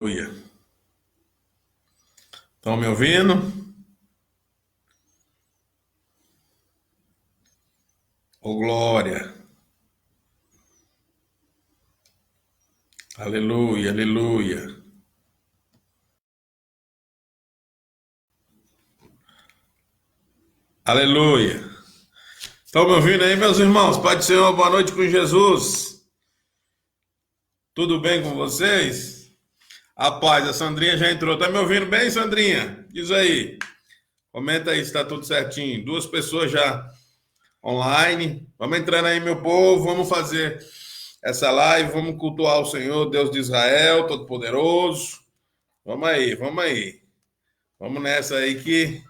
Aleluia. Estão me ouvindo? Ô, glória. Aleluia, aleluia. Aleluia. Estão me ouvindo aí, meus irmãos? Pode ser uma boa noite com Jesus. Tudo bem com vocês? A paz, a Sandrinha já entrou. Tá me ouvindo bem, Sandrinha? Diz aí. Comenta aí se tá tudo certinho. Duas pessoas já online. Vamos entrando aí, meu povo. Vamos fazer essa live. Vamos cultuar o Senhor, Deus de Israel, Todo-Poderoso. Vamos aí, vamos aí. Vamos nessa aí que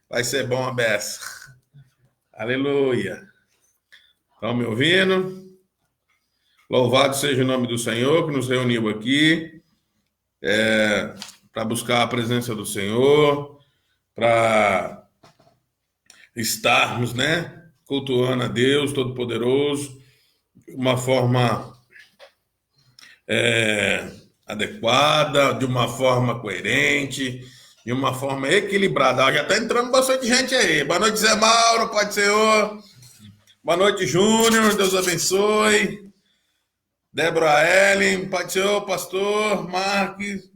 vai ser bom a beça. Aleluia. Estão me ouvindo? Louvado seja o nome do Senhor que nos reuniu aqui para buscar a presença do Senhor, para estarmos, né, cultuando a Deus Todo-Poderoso de uma forma adequada, de uma forma coerente, de uma forma equilibrada. Já está entrando bastante gente aí. Boa noite, Zé Mauro, Pai do Senhor. Boa noite, Júnior. Deus abençoe. Débora Ellen, Pai do Senhor, Pastor Marques,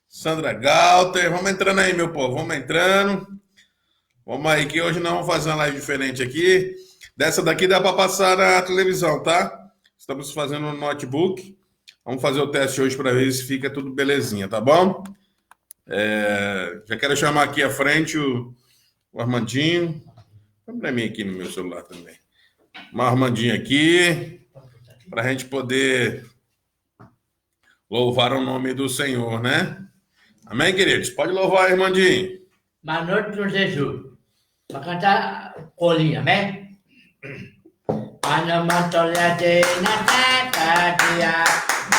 Sandra Galter. Vamos entrando aí, meu povo. Vamos entrando. Vamos aí, que hoje nós vamos fazer uma live diferente aqui. Dessa daqui dá para passar na televisão, tá? Estamos fazendo no notebook. Vamos fazer o teste hoje para ver se fica tudo belezinha, tá bom? Já quero chamar aqui à frente o Armandinho. Vamos para mim aqui no meu celular também. O Armandinho aqui, para a gente poder louvar o nome do Senhor, né? Amém, queridos? Pode louvar, Armandinho. Boa noite, Senhor Jesus. Para cantar colinha, amém? Anamatolete natatatia,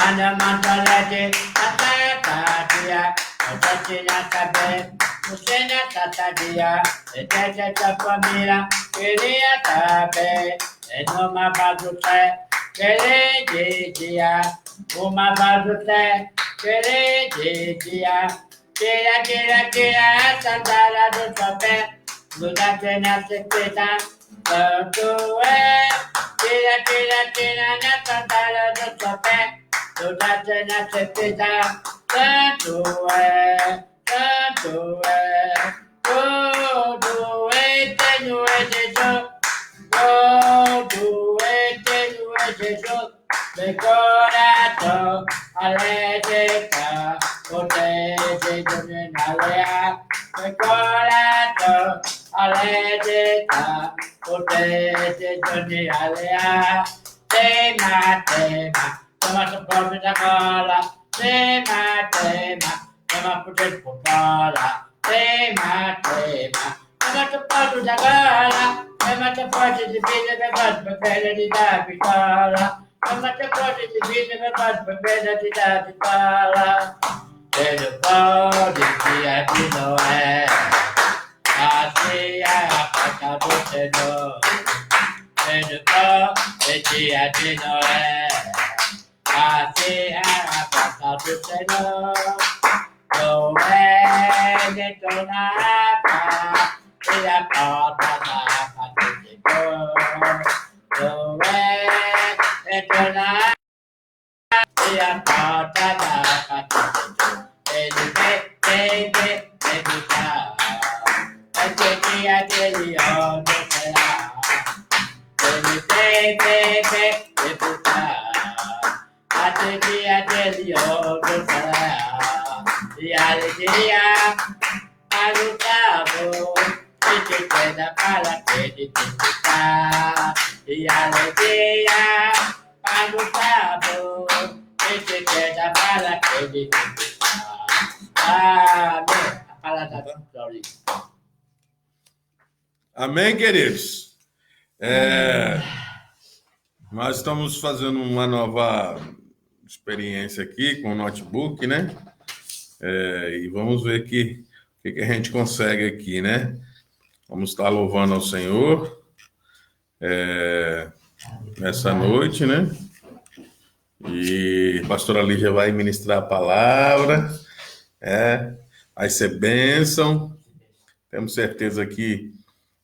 anamatolete natatatia, atatina sabe, musena tatatia, etete família, queria saber, enoma badute, querer dia, uma badute, querer dia, queira, santara do papel, mudate na secreta, tanto é. Tira, na santara do papel, mudate na secreta, tanto é, todo é, tenho é Jesus, todo é, tenho é Jesus, meu coração, alegria, protege de minha alea, meu coração, alegria, protege de minha alea, tema, toma suporte da cola, tema, protege por fora, tema, toma suporte da cola, tema suporte de vida, me faz papel de dar pistola, toma suporte de vida, me faz papel de dar pistola, ele pode dia de Noé, assim é a porta do Senhor, ele pode dia de Noé, assim é a porta do Senhor, Noé detonava, e a porta da casa de Deus, Noé detonava, e a porta da casa de Deus, ele vem buscar, até dia dele onde será, ele vem buscar, até dia dele onde será, e alegria, alutado, e te queda para acreditar, e alegria, alutado, e te queda para acreditar. Amém. A palavra da glória. Amém, queridos? Nós estamos fazendo uma nova experiência aqui com o notebook, né? E vamos ver o que a gente consegue aqui, né? Vamos estar louvando ao Senhor nessa noite, né? E a pastora Lígia vai ministrar a palavra, vai ser bênção. Temos certeza que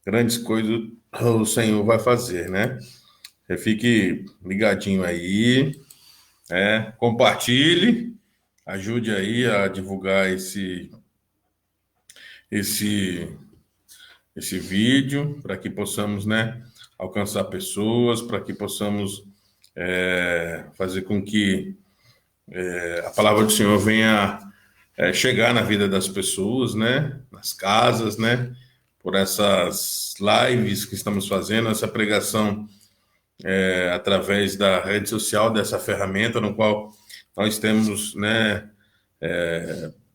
grandes coisas o Senhor vai fazer, né? Você fique ligadinho aí, compartilhe, ajude aí a divulgar esse vídeo, para que possamos, né, alcançar pessoas, para que possamos fazer com que a palavra do Senhor venha chegar na vida das pessoas, né, nas casas, né, por essas lives que estamos fazendo, essa pregação através da rede social, dessa ferramenta no qual nós temos, né,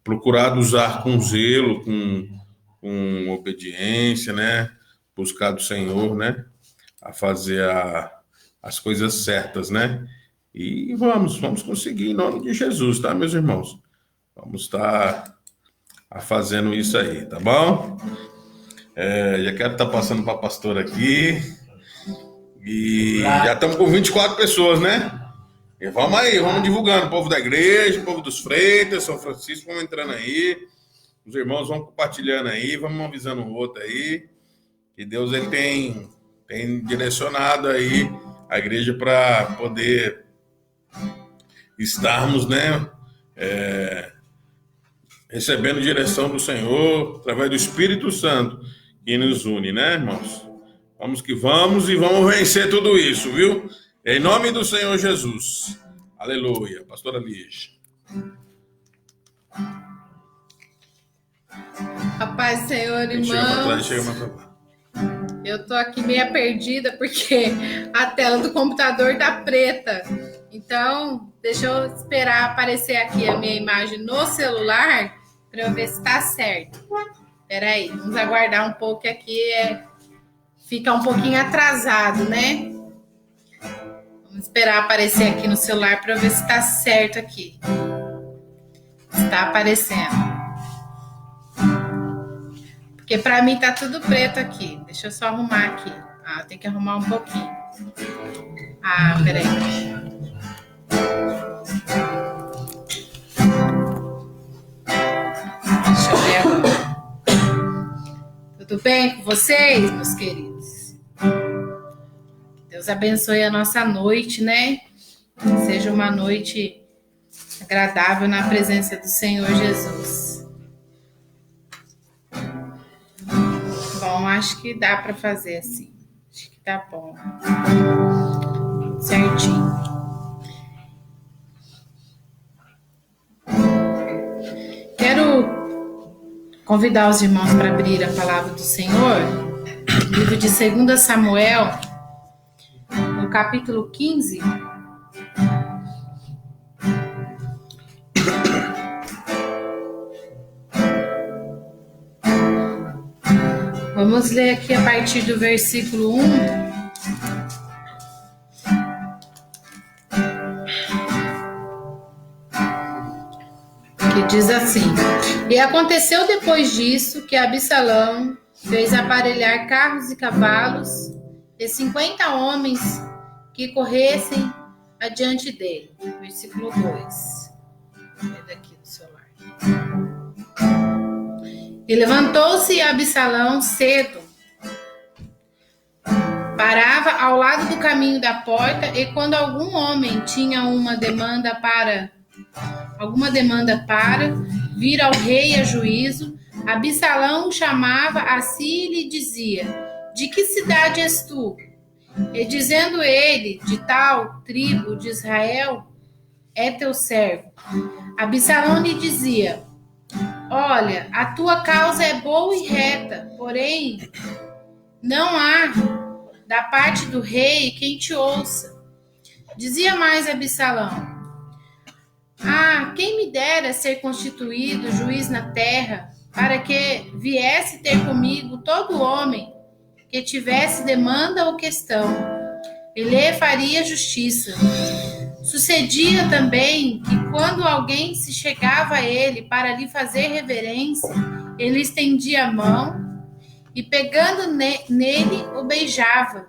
procurado usar com zelo, com obediência, né, buscar do Senhor, né, a fazer as coisas certas, né, e vamos conseguir em nome de Jesus, tá, meus irmãos? Vamos estar fazendo isso aí, tá bom? Já quero estar passando para a pastora aqui. E já estamos com 24 pessoas, né? E vamos aí, vamos divulgando. O povo da igreja, o povo dos Freitas, São Francisco, vamos entrando aí. Os irmãos vão compartilhando aí, vamos avisando o outro aí. Que Deus ele tem direcionado aí a igreja para poder estarmos, né? Recebendo direção do Senhor através do Espírito Santo que nos une, né, irmãos? Vamos que vamos e vamos vencer tudo isso, viu? Em nome do Senhor Jesus. Aleluia. Pastora Lígia. A paz do Senhor, irmãos. Chega mais pra lá. Eu tô aqui meio perdida porque a tela do computador tá preta. Então, deixa eu esperar aparecer aqui a minha imagem no celular para eu ver se tá certo. Peraí, vamos aguardar um pouco que aqui fica um pouquinho atrasado, né? Vamos esperar aparecer aqui no celular para ver se tá certo aqui. Está aparecendo. Porque para mim tá tudo preto aqui. Deixa eu só arrumar aqui. Tem que arrumar um pouquinho. Peraí. Deixa eu ver agora. Tudo bem com vocês, meus queridos? Deus abençoe a nossa noite, né? Que seja uma noite agradável na presença do Senhor Jesus. Bom, acho que dá para fazer assim. Acho que tá bom. Certinho. Quero convidar os irmãos para abrir a palavra do Senhor. Livro de 2 Samuel, no capítulo 15. Vamos ler aqui a partir do versículo 1. Que diz assim: E aconteceu depois disso que Absalão fez aparelhar carros e cavalos e 50 homens que corressem adiante dele. Versículo 2. É daqui do celular. E levantou-se Absalão cedo, parava ao lado do caminho da porta, e quando algum homem tinha alguma demanda para vir ao rei a juízo, Absalão o chamava a si e lhe dizia: De que cidade és tu? E dizendo ele: De tal tribo de Israel é teu servo. Absalão lhe dizia: Olha, a tua causa é boa e reta, porém não há da parte do rei quem te ouça. Dizia mais Absalão: quem me dera ser constituído juiz na terra, para que viesse ter comigo todo homem que tivesse demanda ou questão, e lhe faria justiça. Sucedia também que quando alguém se chegava a ele para lhe fazer reverência, ele estendia a mão e, pegando nele, o beijava.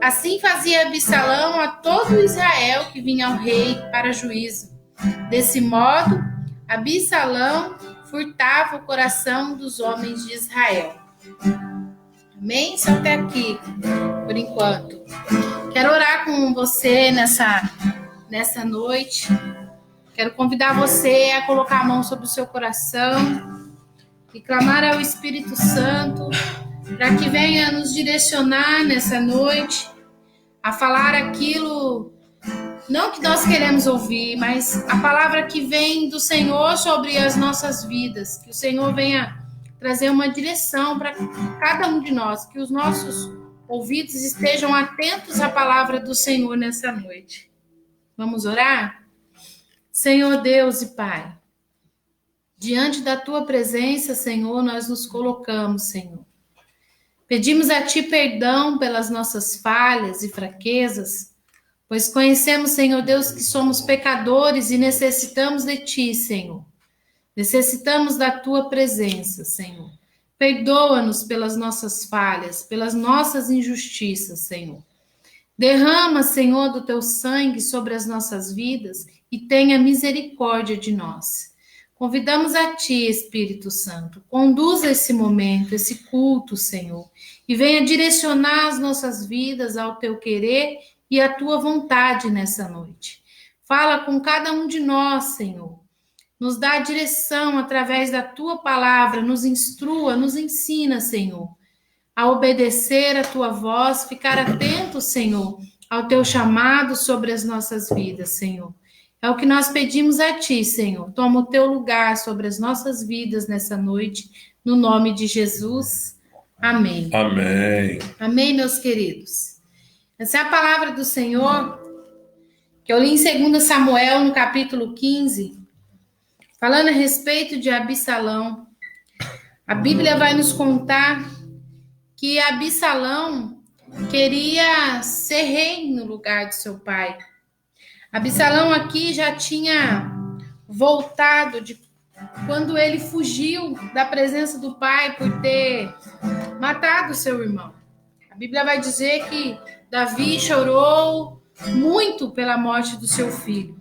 Assim fazia Absalão a todo Israel que vinha ao rei para juízo. Desse modo, Absalão furtava o coração dos homens de Israel. Amém? Só até aqui, por enquanto. Quero orar com você nessa noite. Quero convidar você a colocar a mão sobre o seu coração e clamar ao Espírito Santo para que venha nos direcionar nessa noite a falar aquilo, não que nós queremos ouvir, mas a palavra que vem do Senhor sobre as nossas vidas. Que o Senhor venha trazer uma direção para cada um de nós, que os nossos ouvidos estejam atentos à palavra do Senhor nessa noite. Vamos orar? Senhor Deus e Pai, diante da Tua presença, Senhor, nós nos colocamos, Senhor. Pedimos a Ti perdão pelas nossas falhas e fraquezas, pois conhecemos, Senhor Deus, que somos pecadores e necessitamos de Ti, Senhor. Necessitamos da Tua presença, Senhor. Perdoa-nos pelas nossas falhas, pelas nossas injustiças, Senhor. Derrama, Senhor, do Teu sangue sobre as nossas vidas e tenha misericórdia de nós. Convidamos a Ti, Espírito Santo, conduza esse momento, esse culto, Senhor, e venha direcionar as nossas vidas ao Teu querer e à Tua vontade nessa noite. Fala com cada um de nós, Senhor. Nos dá direção através da Tua palavra, nos instrua, nos ensina, Senhor, a obedecer a Tua voz, ficar atento, Senhor, ao Teu chamado sobre as nossas vidas, Senhor. É o que nós pedimos a Ti, Senhor. Toma o Teu lugar sobre as nossas vidas nessa noite, no nome de Jesus. Amém. Amém. Amém, meus queridos. Essa é a palavra do Senhor, que eu li em 2 Samuel, no capítulo 15, falando a respeito de Absalão. A Bíblia vai nos contar que Absalão queria ser rei no lugar de seu pai. Absalão aqui já tinha voltado de quando ele fugiu da presença do pai por ter matado seu irmão. A Bíblia vai dizer que Davi chorou muito pela morte do seu filho.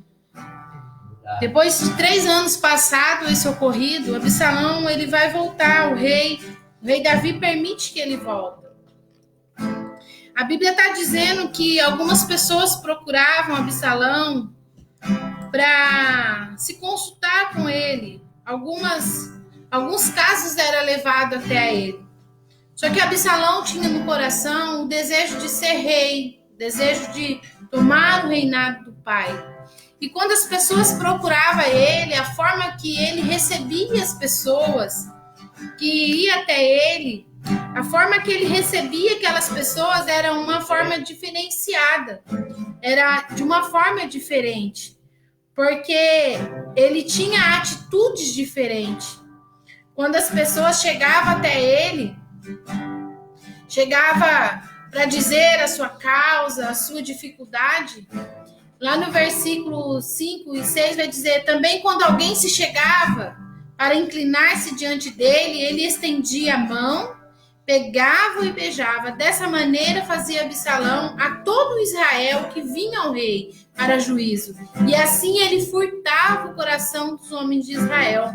Depois de 3 anos passado esse ocorrido, Absalão ele vai voltar, o rei Davi permite que ele volte. A Bíblia está dizendo que algumas pessoas procuravam Absalão para se consultar com ele. Alguns casos era levado até ele. Só que Absalão tinha no coração o desejo de ser rei, o desejo de tomar o reinado do pai. E quando as pessoas procuravam ele, a forma que ele recebia as pessoas que ia até ele, a forma que ele recebia aquelas pessoas era uma forma diferenciada, era de uma forma diferente, porque ele tinha atitudes diferentes. Quando as pessoas chegavam até ele, chegava para dizer a sua causa, a sua dificuldade, lá no versículo 5 e 6 vai dizer, também quando alguém se chegava para inclinar-se diante dele, ele estendia a mão, pegava e beijava. Dessa maneira fazia Absalão a todo Israel que vinha ao rei para juízo. E assim ele furtava o coração dos homens de Israel.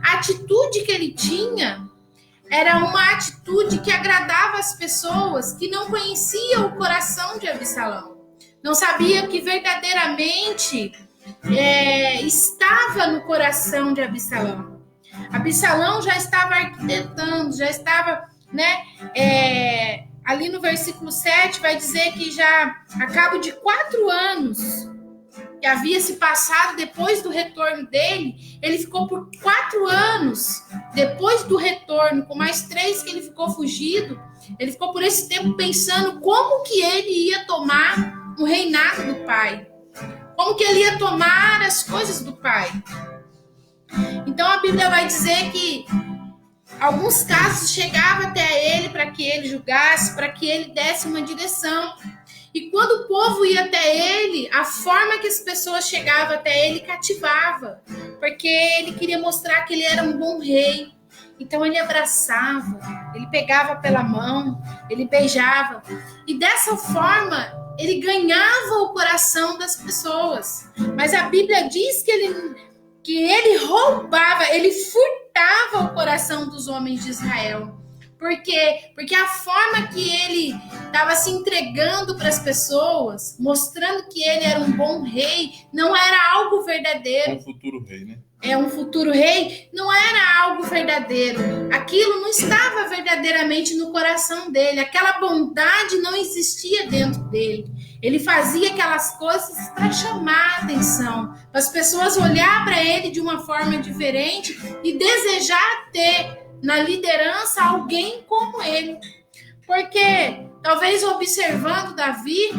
A atitude que ele tinha era uma atitude que agradava as pessoas que não conheciam o coração de Absalão. Não sabiam que verdadeiramente estava no coração de Absalão. Absalão já estava arquitetando, já estava, ali no versículo 7 vai dizer que já a cabo de 4 anos que havia se passado depois do retorno dele, ele ficou por 4 anos depois do retorno, com mais 3 que ele ficou fugido, ele ficou por esse tempo pensando como que ele ia tomar o reinado do pai, como que ele ia tomar as coisas do pai. Então a Bíblia vai dizer que alguns casos chegavam até ele para que ele julgasse, para que ele desse uma direção. E quando o povo ia até ele, a forma que as pessoas chegavam até ele cativava, porque ele queria mostrar que ele era um bom rei, Então ele abraçava, ele pegava pela mão, ele beijava. E dessa forma, ele ganhava o coração das pessoas. Mas a Bíblia diz que ele roubava, ele furtava o coração dos homens de Israel. Por quê? Porque a forma que ele estava se entregando para as pessoas, mostrando que ele era um bom rei, não era algo verdadeiro. Um futuro rei, né? Um futuro rei, não era algo verdadeiro. Aquilo não estava verdadeiramente no coração dele. Aquela bondade não existia dentro dele. Ele fazia aquelas coisas para chamar a atenção, para as pessoas olhar para ele de uma forma diferente e desejar ter na liderança alguém como ele. Porque talvez observando Davi,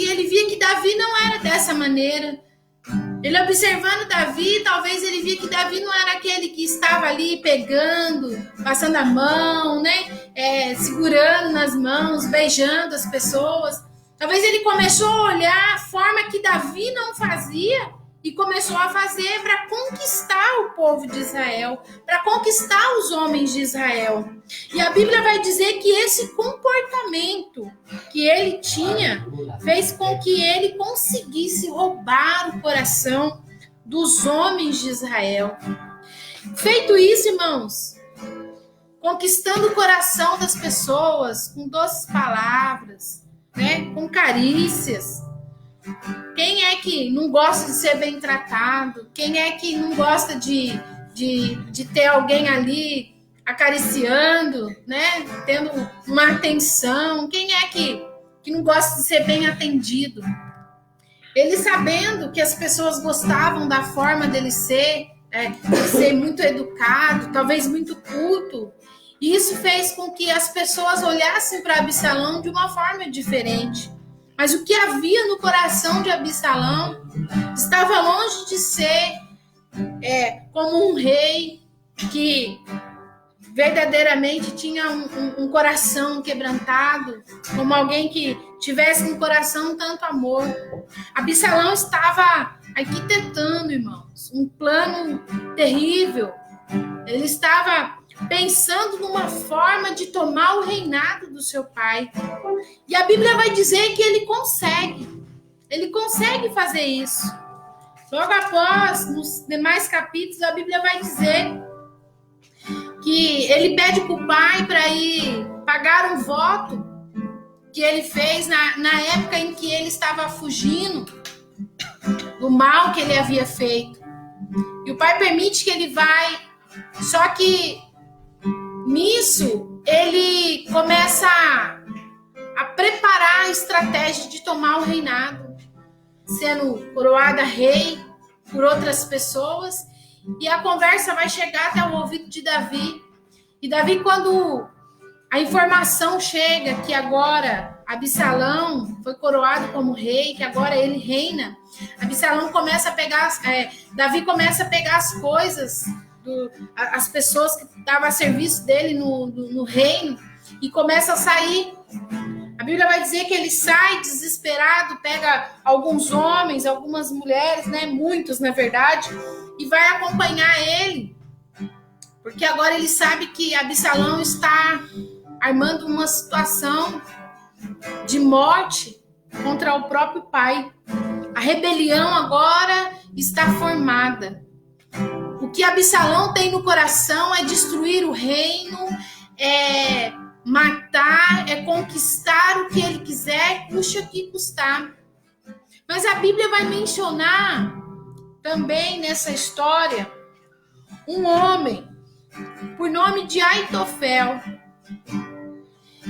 ele via que Davi não era dessa maneira. Ele observando Davi, talvez ele via que Davi não era aquele que estava ali pegando, passando a mão, né? Segurando nas mãos, beijando as pessoas. Talvez ele começou a olhar a forma que Davi não fazia e começou a fazer para conquistar o povo de Israel, para conquistar os homens de Israel. E a Bíblia vai dizer que esse comportamento que ele tinha fez com que ele conseguisse roubar o coração dos homens de Israel. Feito isso, irmãos, conquistando o coração das pessoas com doces palavras, né, com carícias. Quem é que não gosta de ser bem tratado? Quem é que não gosta de ter alguém ali acariciando, né? Tendo uma atenção? Quem é que não gosta de ser bem atendido? Ele sabendo que as pessoas gostavam da forma dele ser, de ser muito educado, talvez muito culto. E isso fez com que as pessoas olhassem para Absalão de uma forma diferente. Mas o que havia no coração de Absalão estava longe de ser como um rei que verdadeiramente tinha um coração quebrantado, como alguém que tivesse no coração tanto amor. Absalão estava arquitetando, irmãos, um plano terrível. Ele estava pensando numa forma de tomar o reinado do seu pai. E a Bíblia vai dizer que ele consegue fazer isso. Logo após, nos demais capítulos, a Bíblia vai dizer que ele pede para o pai para ir pagar um voto que ele fez na época em que ele estava fugindo do mal que ele havia feito. E o pai permite que ele vai, só que nisso, ele começa a preparar a estratégia de tomar o reinado, sendo coroada rei por outras pessoas, e a conversa vai chegar até o ouvido de Davi. E Davi, quando a informação chega que agora Absalão foi coroado como rei, que agora ele reina, Absalão começa a pegar, Davi começa a pegar as coisas, as pessoas que estavam a serviço dele no reino, e começa a sair. A Bíblia vai dizer que ele sai desesperado, pega alguns homens, algumas mulheres, né, muitos na verdade, e vai acompanhar ele, porque agora ele sabe que Absalão está armando uma situação de morte contra o próprio pai. A rebelião agora está formada. O que Absalão tem no coração é destruir o reino, é matar, é conquistar o que ele quiser, custe o que custar. Mas a Bíblia vai mencionar também nessa história um homem por nome de Aitofel.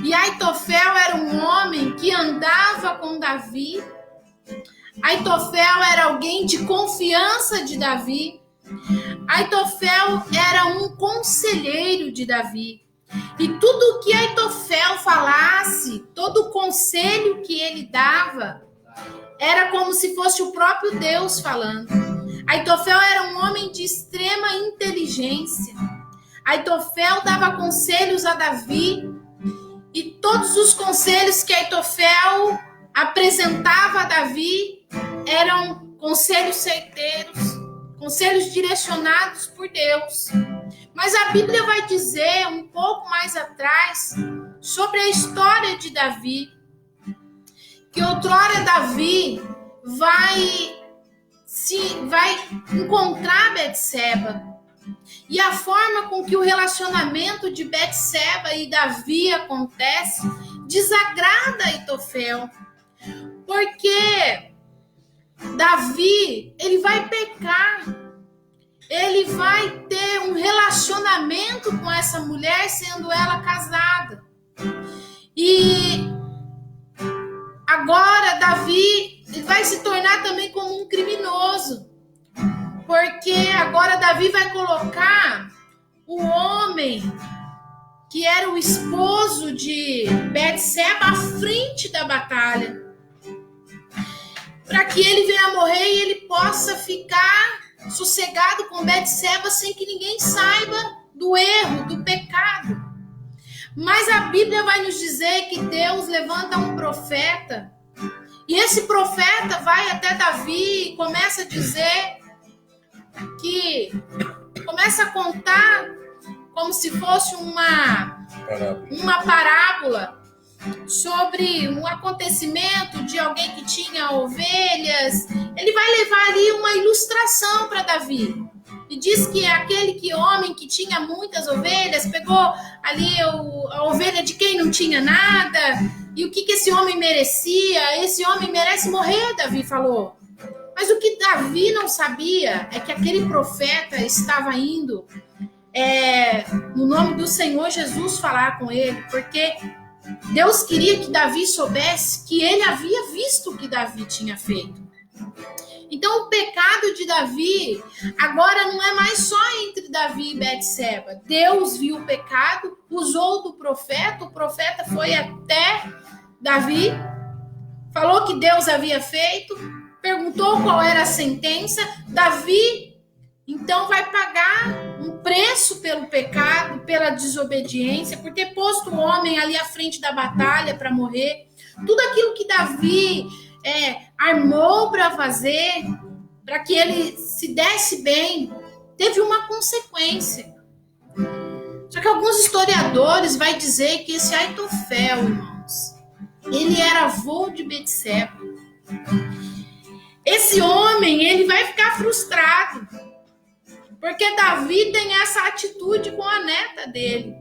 E Aitofel era um homem que andava com Davi. Aitofel era alguém de confiança de Davi. Aitofel era um conselheiro de Davi. E tudo que Aitofel falasse, todo o conselho que ele dava, era como se fosse o próprio Deus falando. Aitofel era um homem de extrema inteligência. Aitofel dava conselhos a Davi, e todos os conselhos que Aitofel apresentava a Davi eram conselhos certeiros, conselhos direcionados por Deus. Mas a Bíblia vai dizer um pouco mais atrás sobre a história de Davi, que outrora Davi vai encontrar Betseba. E a forma com que o relacionamento de Betseba e Davi acontece desagrada Aitofel. Porque Davi, ele vai pecar. Ele vai ter um relacionamento com essa mulher, sendo ela casada. E agora Davi vai se tornar também como um criminoso. Porque agora Davi vai colocar o homem que era o esposo de Betseba à frente da batalha, para que ele venha a morrer e ele possa ficar sossegado com Betseba sem que ninguém saiba do erro, do pecado. Mas a Bíblia vai nos dizer que Deus levanta um profeta, e esse profeta vai até Davi e começa a contar como se fosse uma parábola sobre um acontecimento de alguém que tinha ovelhas. Ele vai levar ali uma ilustração para Davi. E diz que aquele homem que tinha muitas ovelhas pegou ali a ovelha de quem não tinha nada. E o que esse homem merecia? Esse homem merece morrer, Davi falou. Mas o que Davi não sabia é que aquele profeta estava indo no nome do Senhor Jesus falar com ele, porque Deus queria que Davi soubesse que ele havia visto o que Davi tinha feito. Então o pecado de Davi agora não é mais só entre Davi e Betseba. Deus viu o pecado, usou do profeta, o profeta foi até Davi, falou que Deus havia feito, perguntou qual era a sentença. Davi então vai pagar um preço pelo pecado, pela desobediência, por ter posto o homem ali à frente da batalha para morrer. Tudo aquilo que Davi armou para fazer, para que ele se desse bem, teve uma consequência. Só que alguns historiadores vão dizer que esse Aitofel, irmãos, ele era avô de Betseba. Esse homem, ele vai ficar frustrado, porque Davi tem essa atitude com a neta dele.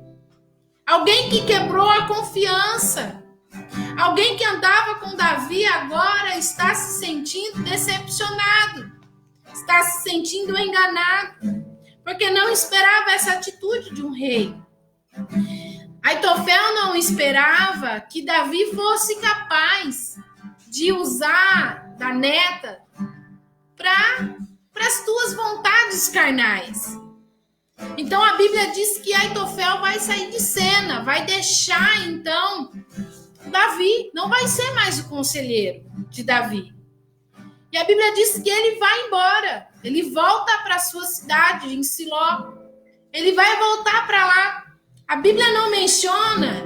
Alguém que quebrou a confiança. Alguém que andava com Davi agora está se sentindo decepcionado. Está se sentindo enganado. Porque não esperava essa atitude de um rei. Aitofel não esperava que Davi fosse capaz de usar da neta para as suas vontades carnais. Então a Bíblia diz que Aitofel vai sair de cena, vai deixar então Davi, não vai ser mais o conselheiro de Davi. E a Bíblia diz que ele vai embora, ele volta para a sua cidade, em Siló. Ele vai voltar para lá. A Bíblia não menciona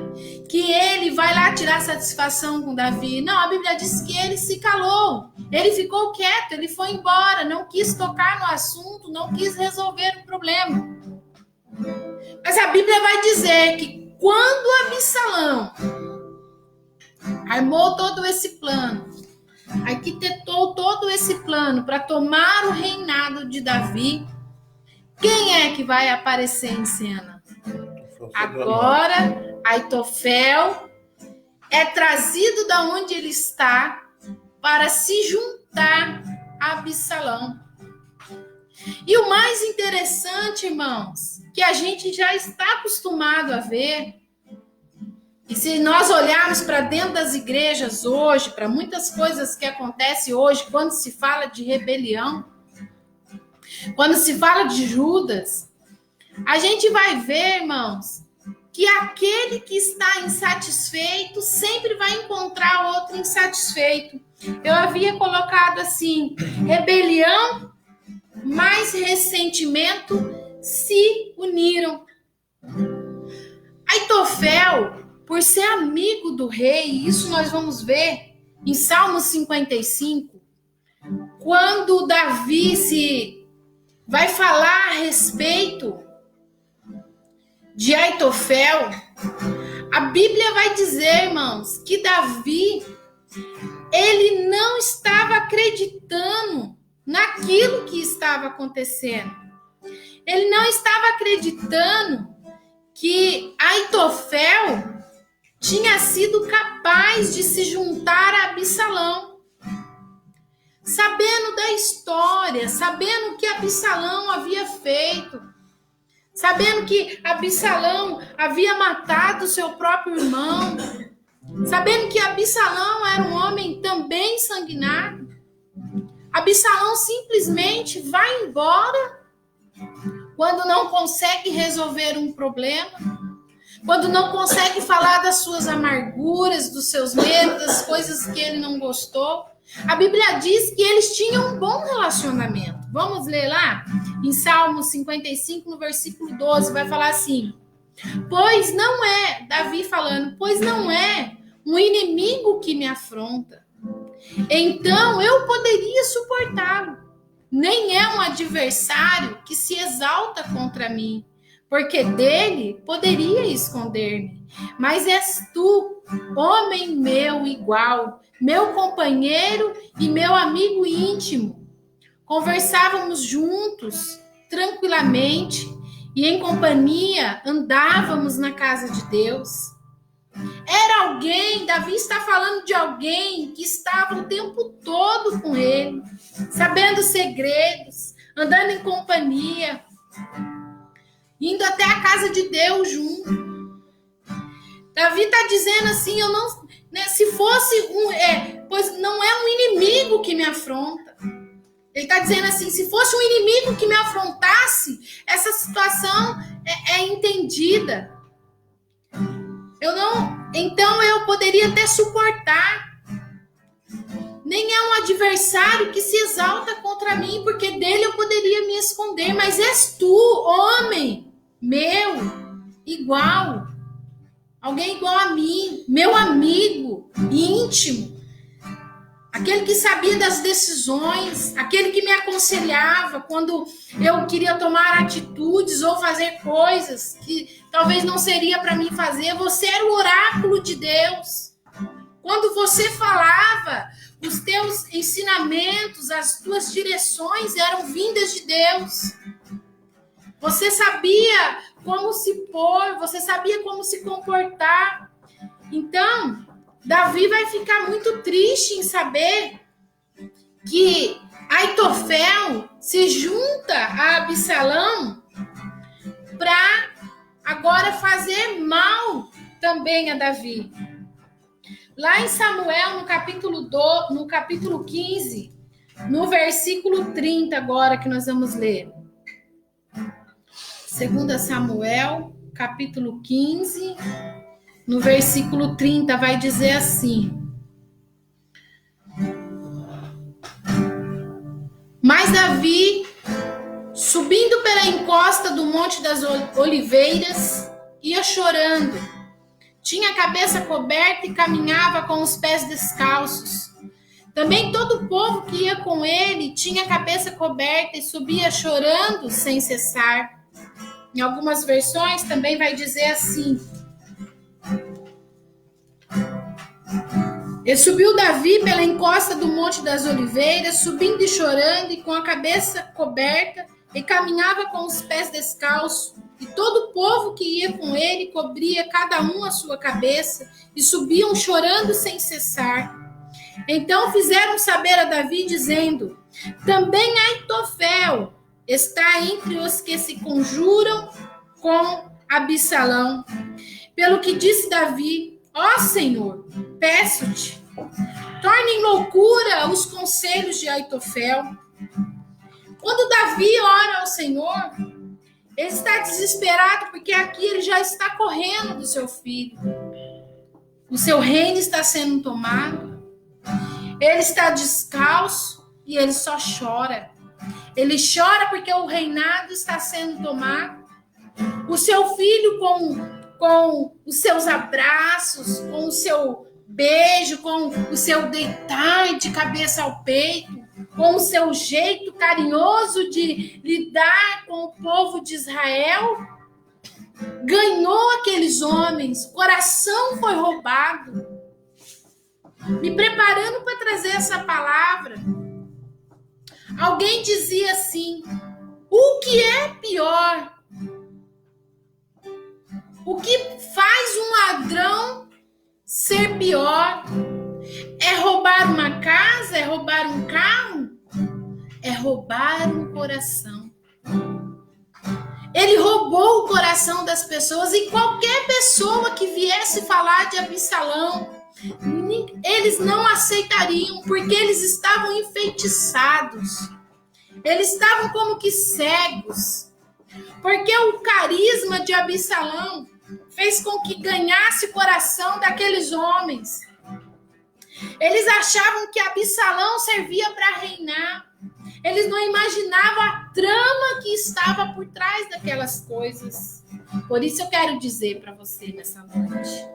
que ele vai lá tirar satisfação com Davi. Não, a Bíblia diz que ele se calou. Ele ficou quieto, ele foi embora, não quis tocar no assunto, não quis resolver o problema. Mas a Bíblia vai dizer que quando Absalão armou todo esse plano, arquitetou todo esse plano para tomar o reinado de Davi, quem é que vai aparecer em cena? Agora, Aitofel é trazido da onde ele está para se juntar a Absalão. E o mais interessante, irmãos, que a gente já está acostumado a ver, e se nós olharmos para dentro das igrejas hoje, para muitas coisas que acontecem hoje, quando se fala de rebelião, quando se fala de Judas, a gente vai ver, irmãos, que aquele que está insatisfeito sempre vai encontrar outro insatisfeito. Eu havia colocado assim, rebelião mais ressentimento se uniram. Aitofel, por ser amigo do rei, isso nós vamos ver em Salmo 55, quando Davi vai falar a respeito de Aitofel, a Bíblia vai dizer, irmãos, que Davi, ele não estava acreditando naquilo que estava acontecendo. Ele não estava acreditando que Aitofel tinha sido capaz de se juntar a Absalão. Sabendo da história, sabendo o que Absalão havia feito, sabendo que Absalão havia matado seu próprio irmão, sabendo que Absalão era um homem também sanguinário, Absalão simplesmente vai embora quando não consegue resolver um problema, quando não consegue falar das suas amarguras, dos seus medos, das coisas que ele não gostou. A Bíblia diz que eles tinham um bom relacionamento. Vamos ler lá? Em Salmo 55, no versículo 12, vai falar assim: pois não é, Davi falando, pois não é um inimigo que me afronta, então eu poderia suportá-lo. Nem é um adversário que se exalta contra mim, porque dele poderia esconder-me. Mas és tu, homem meu igual, meu companheiro e meu amigo íntimo. Conversávamos juntos, tranquilamente, e em companhia andávamos na casa de Deus. Era alguém, Davi está falando de alguém que estava o tempo todo com ele, sabendo segredos, andando em companhia, indo até a casa de Deus junto. Davi está dizendo assim, eu não, né, se fosse pois não é um inimigo que me afronta. Ele está dizendo assim, se fosse um inimigo que me afrontasse, essa situação é entendida. Então eu poderia até suportar. Nem é um adversário que se exalta contra mim, porque dele eu poderia me esconder. Mas és tu, homem meu, igual. Alguém igual a mim, meu amigo íntimo. Aquele que sabia das decisões, aquele que me aconselhava quando eu queria tomar atitudes ou fazer coisas que talvez não seria para mim fazer. Você era o oráculo de Deus. Quando você falava, os teus ensinamentos, as tuas direções eram vindas de Deus. Você sabia como se pôr, você sabia como se comportar. Então, Davi vai ficar muito triste em saber que Aitofel se junta a Absalão para agora fazer mal também a Davi. Lá em Samuel, no capítulo 15, no versículo 30 agora que nós vamos ler. 2 Samuel, capítulo 15, no versículo 30, vai dizer assim: mas Davi, subindo pela encosta do Monte das Oliveiras, ia chorando. Tinha a cabeça coberta e caminhava com os pés descalços. Também todo o povo que ia com ele tinha a cabeça coberta e subia chorando sem cessar. Em algumas versões também vai dizer assim: e subiu Davi pela encosta do Monte das Oliveiras, subindo e chorando e com a cabeça coberta, e caminhava com os pés descalços. E todo o povo que ia com ele cobria cada um a sua cabeça, e subiam chorando sem cessar. Então fizeram saber a Davi, dizendo: também Aitofel está entre os que se conjuram com Absalão. Pelo que disse Davi: ó Senhor, peço-te, torne em loucura os conselhos de Aitofel. Quando Davi ora ao Senhor, ele está desesperado, porque aqui ele já está correndo do seu filho. O seu reino está sendo tomado. Ele está descalço e ele só chora. Ele chora porque o reinado está sendo tomado. O seu filho com os seus abraços, com o seu beijo, com o seu deitar de cabeça ao peito, com o seu jeito carinhoso de lidar com o povo de Israel, ganhou aqueles homens, o coração foi roubado. Me preparando para trazer essa palavra, alguém dizia assim: o que é pior? O que faz um ladrão ser pior? É roubar uma casa? É roubar um carro? É roubar um coração. Ele roubou o coração das pessoas, e qualquer pessoa que viesse falar de Absalão, eles não aceitariam, porque eles estavam enfeitiçados. Eles estavam como que cegos. Porque o carisma de Absalão fez com que ganhasse o coração daqueles homens. Eles achavam que Absalão servia para reinar. Eles não imaginavam a trama que estava por trás daquelas coisas. Por isso eu quero dizer para você nessa noite: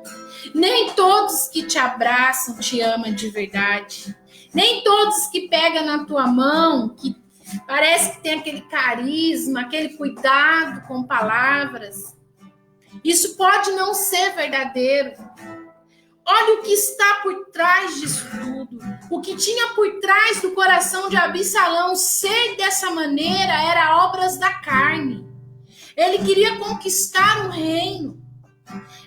nem todos que te abraçam te amam de verdade. Nem todos que pegam na tua mão, que parece que tem aquele carisma, aquele cuidado com palavras. Isso pode não ser verdadeiro. Olha o que está por trás disso tudo. O que tinha por trás do coração de Absalão ser dessa maneira era obras da carne. Ele queria conquistar um reino.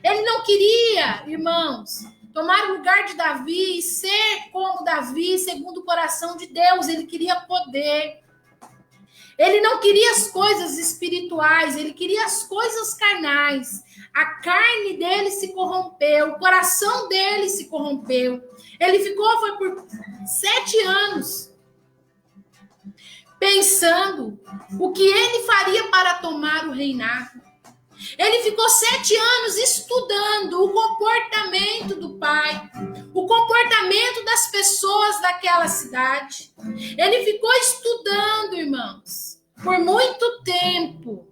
Ele não queria, irmãos, tomar o lugar de Davi e ser como Davi, segundo o coração de Deus. Ele queria poder. Ele não queria as coisas espirituais, ele queria as coisas carnais. A carne dele se corrompeu, o coração dele se corrompeu. Ele foi por 7 anos pensando o que ele faria para tomar o reinado. Ele ficou 7 anos estudando o comportamento do pai, o comportamento das pessoas daquela cidade. Ele ficou estudando, irmãos, por muito tempo,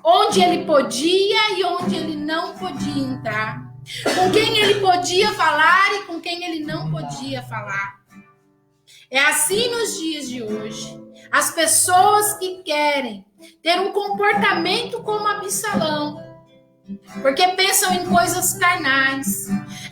onde ele podia e onde ele não podia entrar, com quem ele podia falar e com quem ele não podia falar. É assim nos dias de hoje. As pessoas que querem ter um comportamento como Absalão, porque pensam em coisas carnais,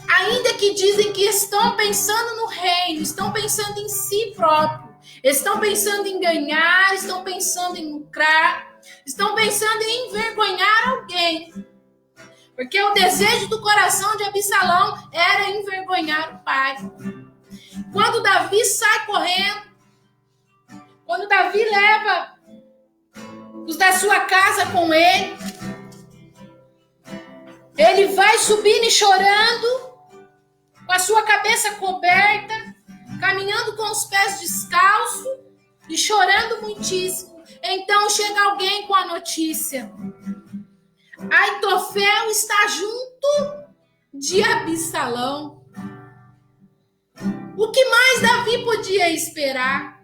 ainda que dizem que estão pensando no reino, estão pensando em si próprio, estão pensando em ganhar, estão pensando em lucrar, estão pensando em envergonhar alguém. Porque o desejo do coração de Absalão era envergonhar o pai. Quando Davi sai correndo, quando Davi leva os da sua casa com ele, ele vai subindo e chorando, com a sua cabeça coberta, caminhando com os pés descalços e chorando muitíssimo. Então chega alguém com a notícia: Aitofel está junto de Absalão. O que mais Davi podia esperar?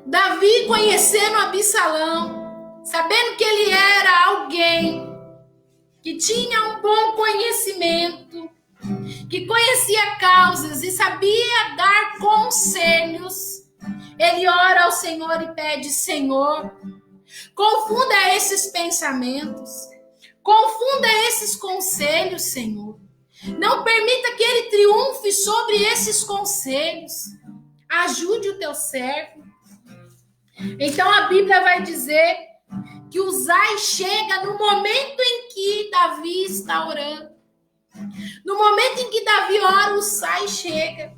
Davi, conhecendo Absalão, sabendo que ele era alguém que tinha um bom conhecimento, que conhecia causas e sabia dar conselhos, ele ora ao Senhor e pede: Senhor, confunda esses pensamentos, confunda esses conselhos, Senhor. Não permita que ele triunfe sobre esses conselhos. Ajude o teu servo. Então a Bíblia vai dizer que Uzai chega no momento em que Davi está orando. No momento em que Davi ora, Uzai chega,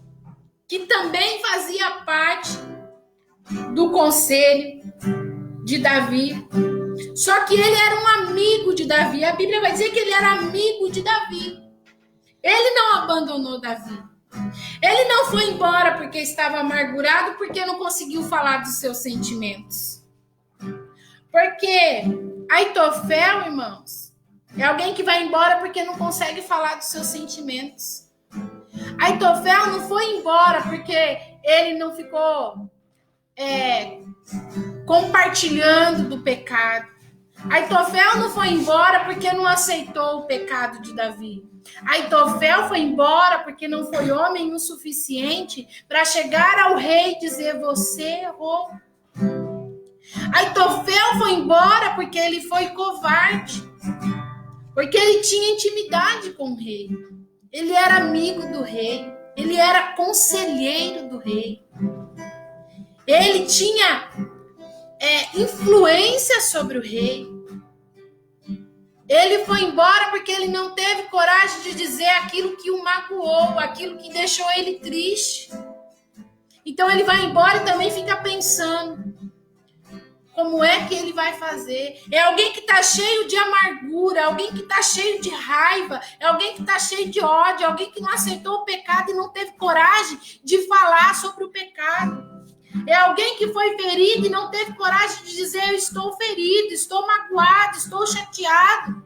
que também fazia parte do conselho de Davi. Só que ele era um amigo de Davi. A Bíblia vai dizer que ele era amigo de Davi. Ele não abandonou Davi. Ele não foi embora porque estava amargurado, porque não conseguiu falar dos seus sentimentos. Porque Aitofel, irmãos, é alguém que vai embora porque não consegue falar dos seus sentimentos. Aitofel não foi embora porque ele não ficou compartilhando do pecado. Aitofel não foi embora porque não aceitou o pecado de Davi. Aitofel foi embora porque não foi homem o suficiente para chegar ao rei e dizer: você errou. Aitofel foi embora porque ele foi covarde. Porque ele tinha intimidade com o rei. Ele era amigo do rei. Ele era conselheiro do rei. Ele tinha influência sobre o rei. Ele foi embora porque ele não teve coragem de dizer aquilo que o magoou, aquilo que deixou ele triste. Então ele vai embora e também fica pensando como é que ele vai fazer. É alguém que está cheio de amargura, alguém que está cheio de raiva, é alguém que está cheio de ódio, alguém que não aceitou o pecado e não teve coragem de falar sobre o pecado. É alguém que foi ferido e não teve coragem de dizer: eu estou ferido, estou magoado, estou chateado.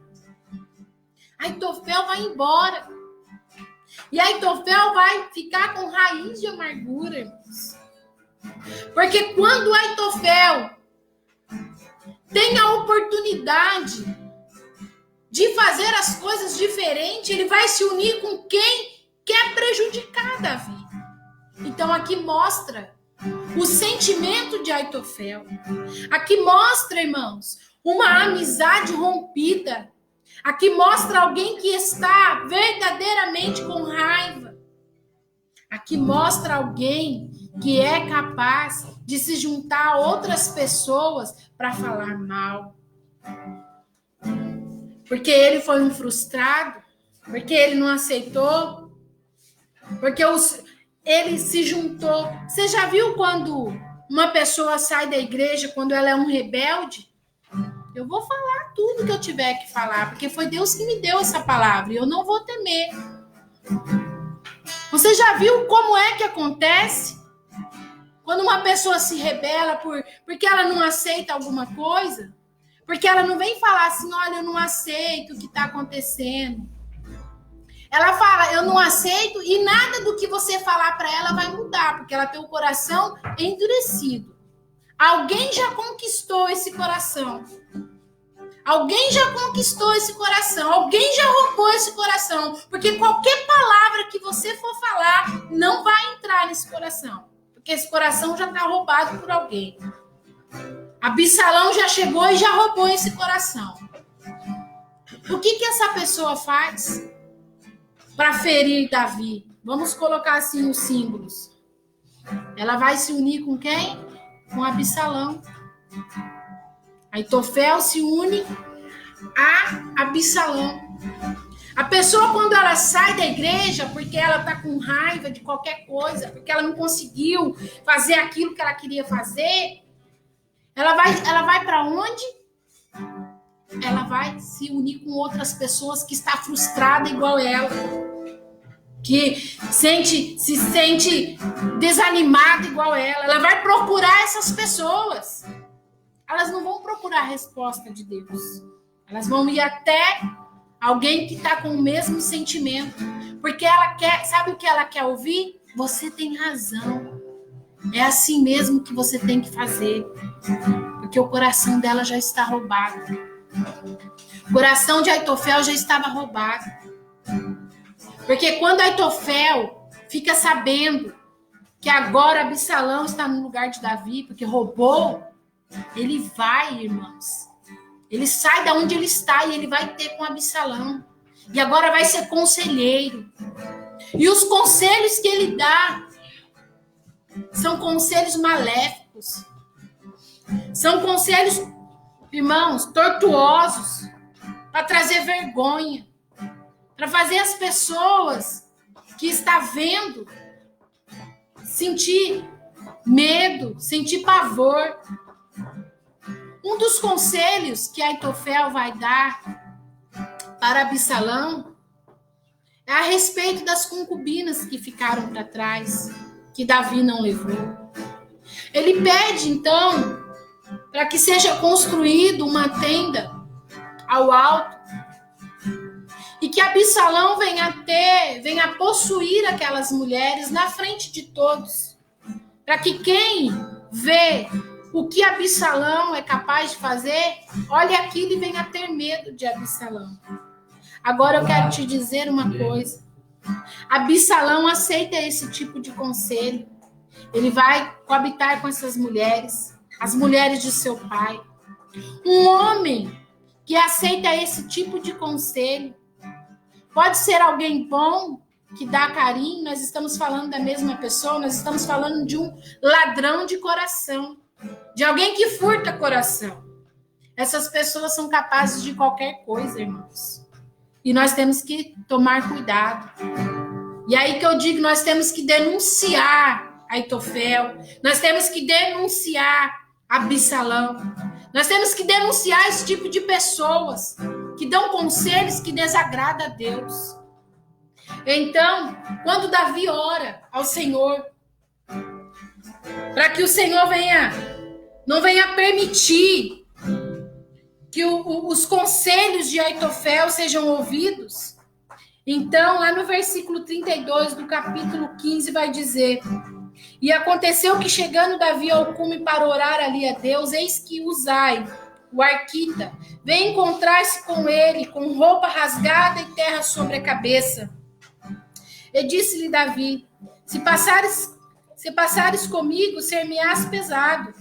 Aitofel vai embora. E Aitofel vai ficar com raiz de amargura, irmãos. Porque quando Aitofel tem a oportunidade de fazer as coisas diferentes, ele vai se unir com quem quer prejudicar Davi. Então aqui mostra o sentimento de Aitofel. Aqui mostra, irmãos, uma amizade rompida. Aqui mostra alguém que está verdadeiramente com raiva. Aqui mostra alguém que é capaz de se juntar a outras pessoas para falar mal. Porque ele foi um frustrado, porque ele não aceitou, porque ele se juntou. Você já viu quando uma pessoa sai da igreja, quando ela é um rebelde? Eu vou falar tudo que eu tiver que falar, porque foi Deus que me deu essa palavra e eu não vou temer. Você já viu como é que acontece? Quando uma pessoa se rebela porque ela não aceita alguma coisa, porque ela não vem falar assim: olha, eu não aceito o que está acontecendo. Ela fala: eu não aceito, e nada do que você falar para ela vai mudar, porque ela tem o coração endurecido. Alguém já conquistou esse coração. Alguém já conquistou esse coração. Alguém já roubou esse coração. Porque qualquer palavra que você for falar não vai entrar nesse coração. Porque esse coração já está roubado por alguém. Absalão já chegou e já roubou esse coração. O que essa pessoa faz para ferir Davi? Vamos colocar assim os símbolos. Ela vai se unir com quem? Com Absalão. Aitofel se une a Absalão. A pessoa, quando ela sai da igreja porque ela está com raiva de qualquer coisa, porque ela não conseguiu fazer aquilo que ela queria fazer, ela vai para onde? Ela vai se unir com outras pessoas que estão frustradas igual ela, que se sente desanimada igual ela. Ela vai procurar essas pessoas. Elas não vão procurar a resposta de Deus. Elas vão ir até alguém que está com o mesmo sentimento. Porque ela quer, sabe o que ela quer ouvir? Você tem razão. É assim mesmo que você tem que fazer. Porque o coração dela já está roubado. O coração de Aitofel já estava roubado. Porque quando Aitofel fica sabendo que agora Absalão está no lugar de Davi, porque roubou, ele vai, irmãos. Ele sai da onde ele está e ele vai ter com Absalão. E agora vai ser conselheiro. E os conselhos que ele dá são conselhos maléficos. São conselhos, irmãos, tortuosos, para trazer vergonha, para fazer as pessoas que estão vendo sentir medo, sentir pavor. Um dos conselhos que Aitofel vai dar para Absalão é a respeito das concubinas que ficaram para trás, que Davi não levou. Ele pede, então, para que seja construído uma tenda ao alto e que Absalão venha possuir aquelas mulheres na frente de todos, para que quem vê o que Absalão é capaz de fazer, olha aquilo e venha ter medo de Absalão. Agora eu quero te dizer uma coisa. Absalão aceita esse tipo de conselho. Ele vai coabitar com essas mulheres, as mulheres de seu pai. Um homem que aceita esse tipo de conselho pode ser alguém bom, que dá carinho. Nós estamos falando da mesma pessoa, nós estamos falando de um ladrão de coração, de alguém que furta coração. Essas pessoas são capazes de qualquer coisa, irmãos. E nós temos que tomar cuidado. E aí que eu digo, nós temos que denunciar Aitofel, nós temos que denunciar Absalão, nós temos que denunciar esse tipo de pessoas que dão conselhos que desagradam a Deus. Então, quando Davi ora ao Senhor, para que o Senhor não venha permitir que os conselhos de Aitofel sejam ouvidos, então, lá no versículo 32 do capítulo 15 vai dizer: e aconteceu que, chegando Davi ao cume para orar ali a Deus, eis que Uzai, o arquita, vem encontrar-se com ele, com roupa rasgada e terra sobre a cabeça. E disse-lhe Davi: se passares comigo, ser-me-ás pesado.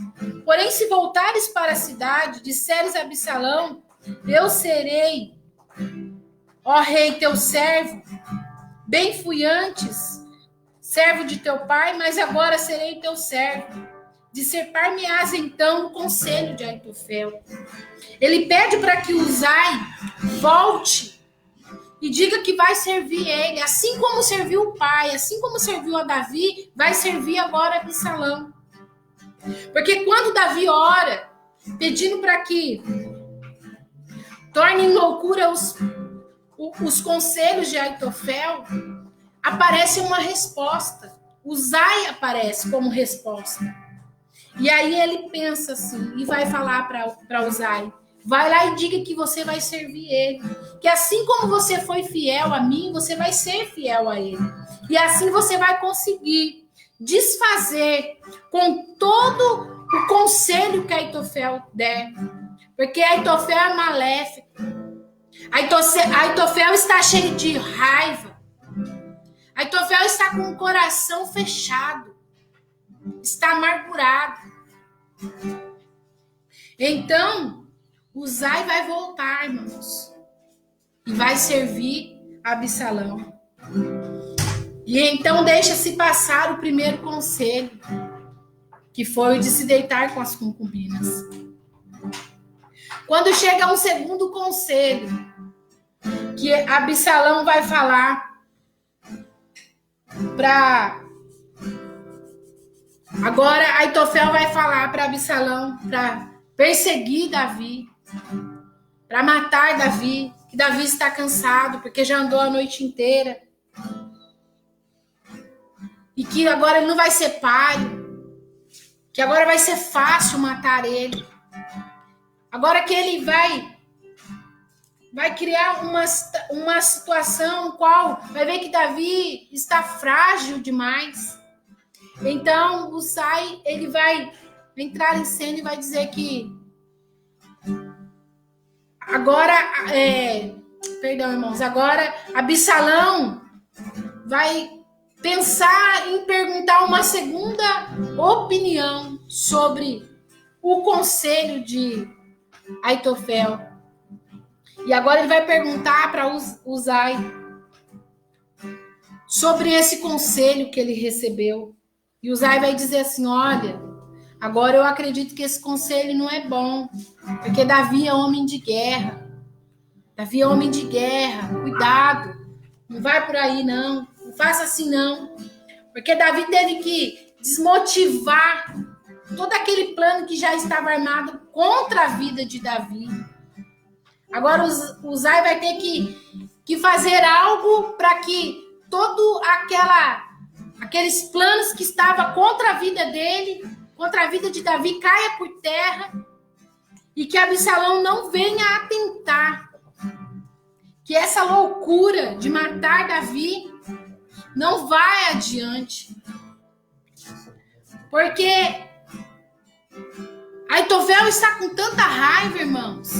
Porém, se voltares para a cidade, disseres a Absalão: eu serei, ó rei, teu servo. Bem fui antes servo de teu pai, mas agora serei teu servo. Disserpar-me-ás então o conselho de Aitofel. Ele pede para que Uzai volte e diga que vai servir ele, assim como serviu o pai, assim como serviu a Davi, vai servir agora Absalão. Porque quando Davi ora, pedindo para que torne em loucura os conselhos de Aitofel, aparece uma resposta. Uzai aparece como resposta. E aí ele pensa assim, e vai falar para Uzai: vai lá e diga que você vai servir ele. Que assim como você foi fiel a mim, você vai ser fiel a ele. E assim você vai conseguir desfazer com todo o conselho que Aitofel der. Porque Aitofel é maléfico. Aitofel está cheio de raiva. Aitofel está com o coração fechado. Está amargurado. Então, Uzai vai voltar, irmãos, e vai servir Absalão. E então deixa-se passar o primeiro conselho, que foi o de se deitar com as concubinas. Quando chega um segundo conselho, que Absalão vai falar para... Agora Aitofel vai falar para Absalão para perseguir Davi, para matar Davi, que Davi está cansado, porque já andou a noite inteira. E que agora ele não vai ser páreo, que agora vai ser fácil matar ele. Agora que ele vai criar uma situação qual vai ver que Davi está frágil demais. Então, o Uzai, ele vai entrar em cena e vai dizer que agora, perdão, irmãos, agora Absalão vai pensar em perguntar uma segunda opinião sobre o conselho de Aitofel. E agora ele vai perguntar para Uzai sobre esse conselho que ele recebeu. E Uzai vai dizer assim: olha, agora eu acredito que esse conselho não é bom, porque Davi é homem de guerra. Davi é homem de guerra, cuidado, não vai por aí não faça assim não. Porque Davi teve que desmotivar todo aquele plano que já estava armado contra a vida de Davi. Agora o Uzai vai ter que fazer algo para que todo aqueles planos que estavam contra a vida dele, contra a vida de Davi, caia por terra e que Absalão não venha atentar. Que essa loucura de matar Davi não vai adiante. Porque Aitofel está com tanta raiva, irmãos,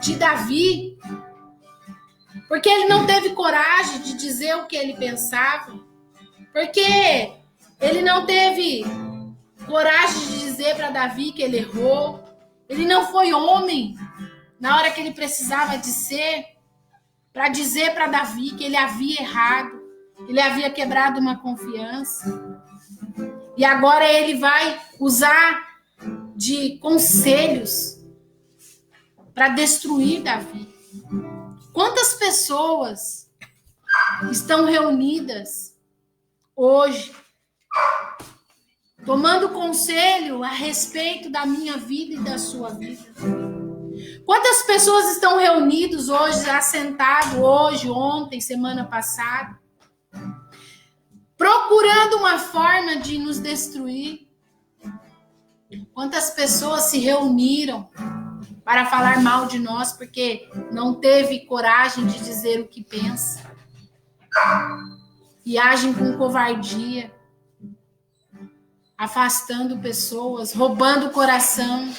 de Davi, porque ele não teve coragem de dizer o que ele pensava, porque ele não teve coragem de dizer para Davi que ele errou, ele não foi homem na hora que ele precisava de ser, para dizer para Davi que ele havia errado, ele havia quebrado uma confiança, e agora ele vai usar de conselhos para destruir Davi. Quantas pessoas estão reunidas hoje tomando conselho a respeito da minha vida e da sua vida? Quantas pessoas estão reunidas hoje, assentadas hoje, ontem, semana passada, procurando uma forma de nos destruir? Quantas pessoas se reuniram para falar mal de nós porque não teve coragem de dizer o que pensa e agem com covardia, afastando pessoas, roubando o coração,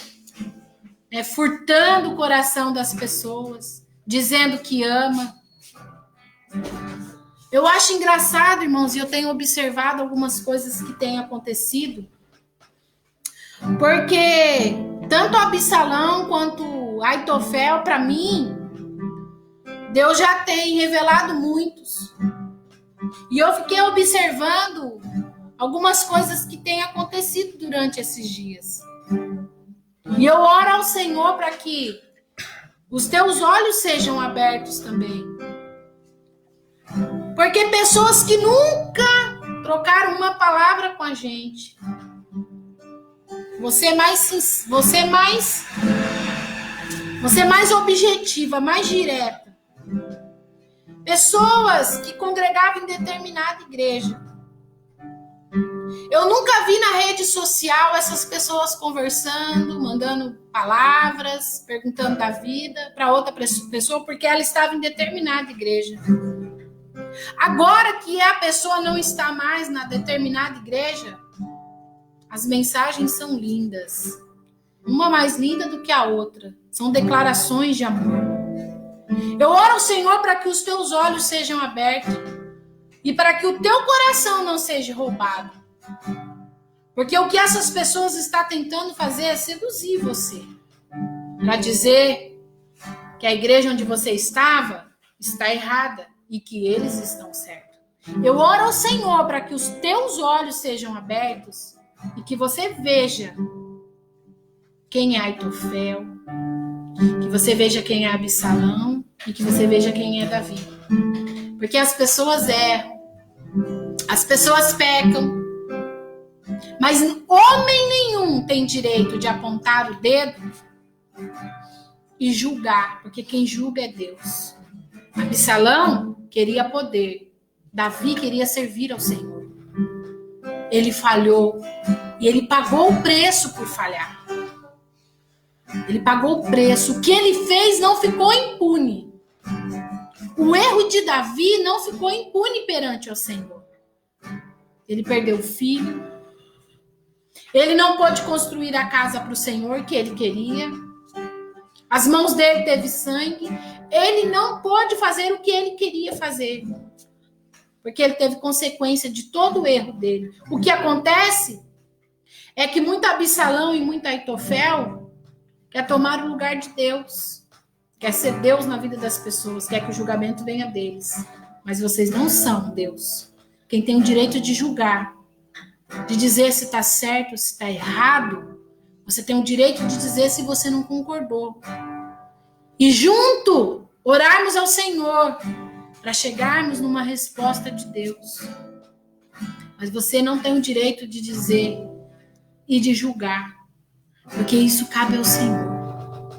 furtando o coração das pessoas, dizendo que ama. Eu acho engraçado, irmãos, e eu tenho observado algumas coisas que têm acontecido, porque tanto Absalão quanto Aitofel, para mim, Deus já tem revelado muitos. E eu fiquei observando algumas coisas que têm acontecido durante esses dias. E eu oro ao Senhor para que os teus olhos sejam abertos também. Porque pessoas que nunca trocaram uma palavra com a gente, você mais objetiva, mais direta. Pessoas que congregavam em determinada igreja. Eu nunca vi na rede social essas pessoas conversando, mandando palavras, perguntando da vida para outra pessoa, porque ela estava em determinada igreja. Agora que a pessoa não está mais na determinada igreja, as mensagens são lindas. Uma mais linda do que a outra. São declarações de amor. Eu oro ao Senhor para que os teus olhos sejam abertos e para que o teu coração não seja roubado. Porque o que essas pessoas estão tentando fazer é seduzir você. Para dizer que a igreja onde você estava está errada e que eles estão certos. Eu oro ao Senhor para que os teus olhos sejam abertos e que você veja quem é Aitofel, que você veja quem é Absalão e que você veja quem é Davi. Porque as pessoas erram, as pessoas pecam, mas homem nenhum tem direito de apontar o dedo e julgar, porque quem julga é Deus. Absalão queria poder, Davi queria servir ao Senhor. Ele falhou e ele pagou o preço por falhar. Ele pagou o preço. O que ele fez não ficou impune. O erro de Davi não ficou impune perante o Senhor. Ele perdeu o filho. Ele não pôde construir a casa para o Senhor que ele queria. As mãos dele teve sangue. Ele não pôde fazer o que ele queria fazer. Porque ele teve consequência de todo o erro dele. O que acontece é que muito Absalão e muito Aitofel quer tomar o lugar de Deus. Quer ser Deus na vida das pessoas. Quer que o julgamento venha deles. Mas vocês não são Deus. Quem tem o direito de julgar, de dizer se está certo ou se está errado, você tem o direito de dizer se você não concordou. E junto, orarmos ao Senhor para chegarmos numa resposta de Deus. Mas você não tem o direito de dizer e de julgar, porque isso cabe ao Senhor.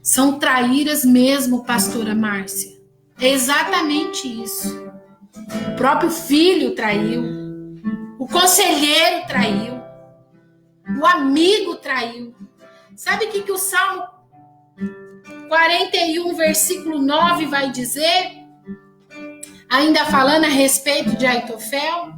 São traíras mesmo, pastora Márcia. É exatamente isso. O próprio filho traiu, o conselheiro traiu, o amigo traiu. Sabe o que o Salmo 41, versículo 9 vai dizer? Ainda falando a respeito de Aitofel,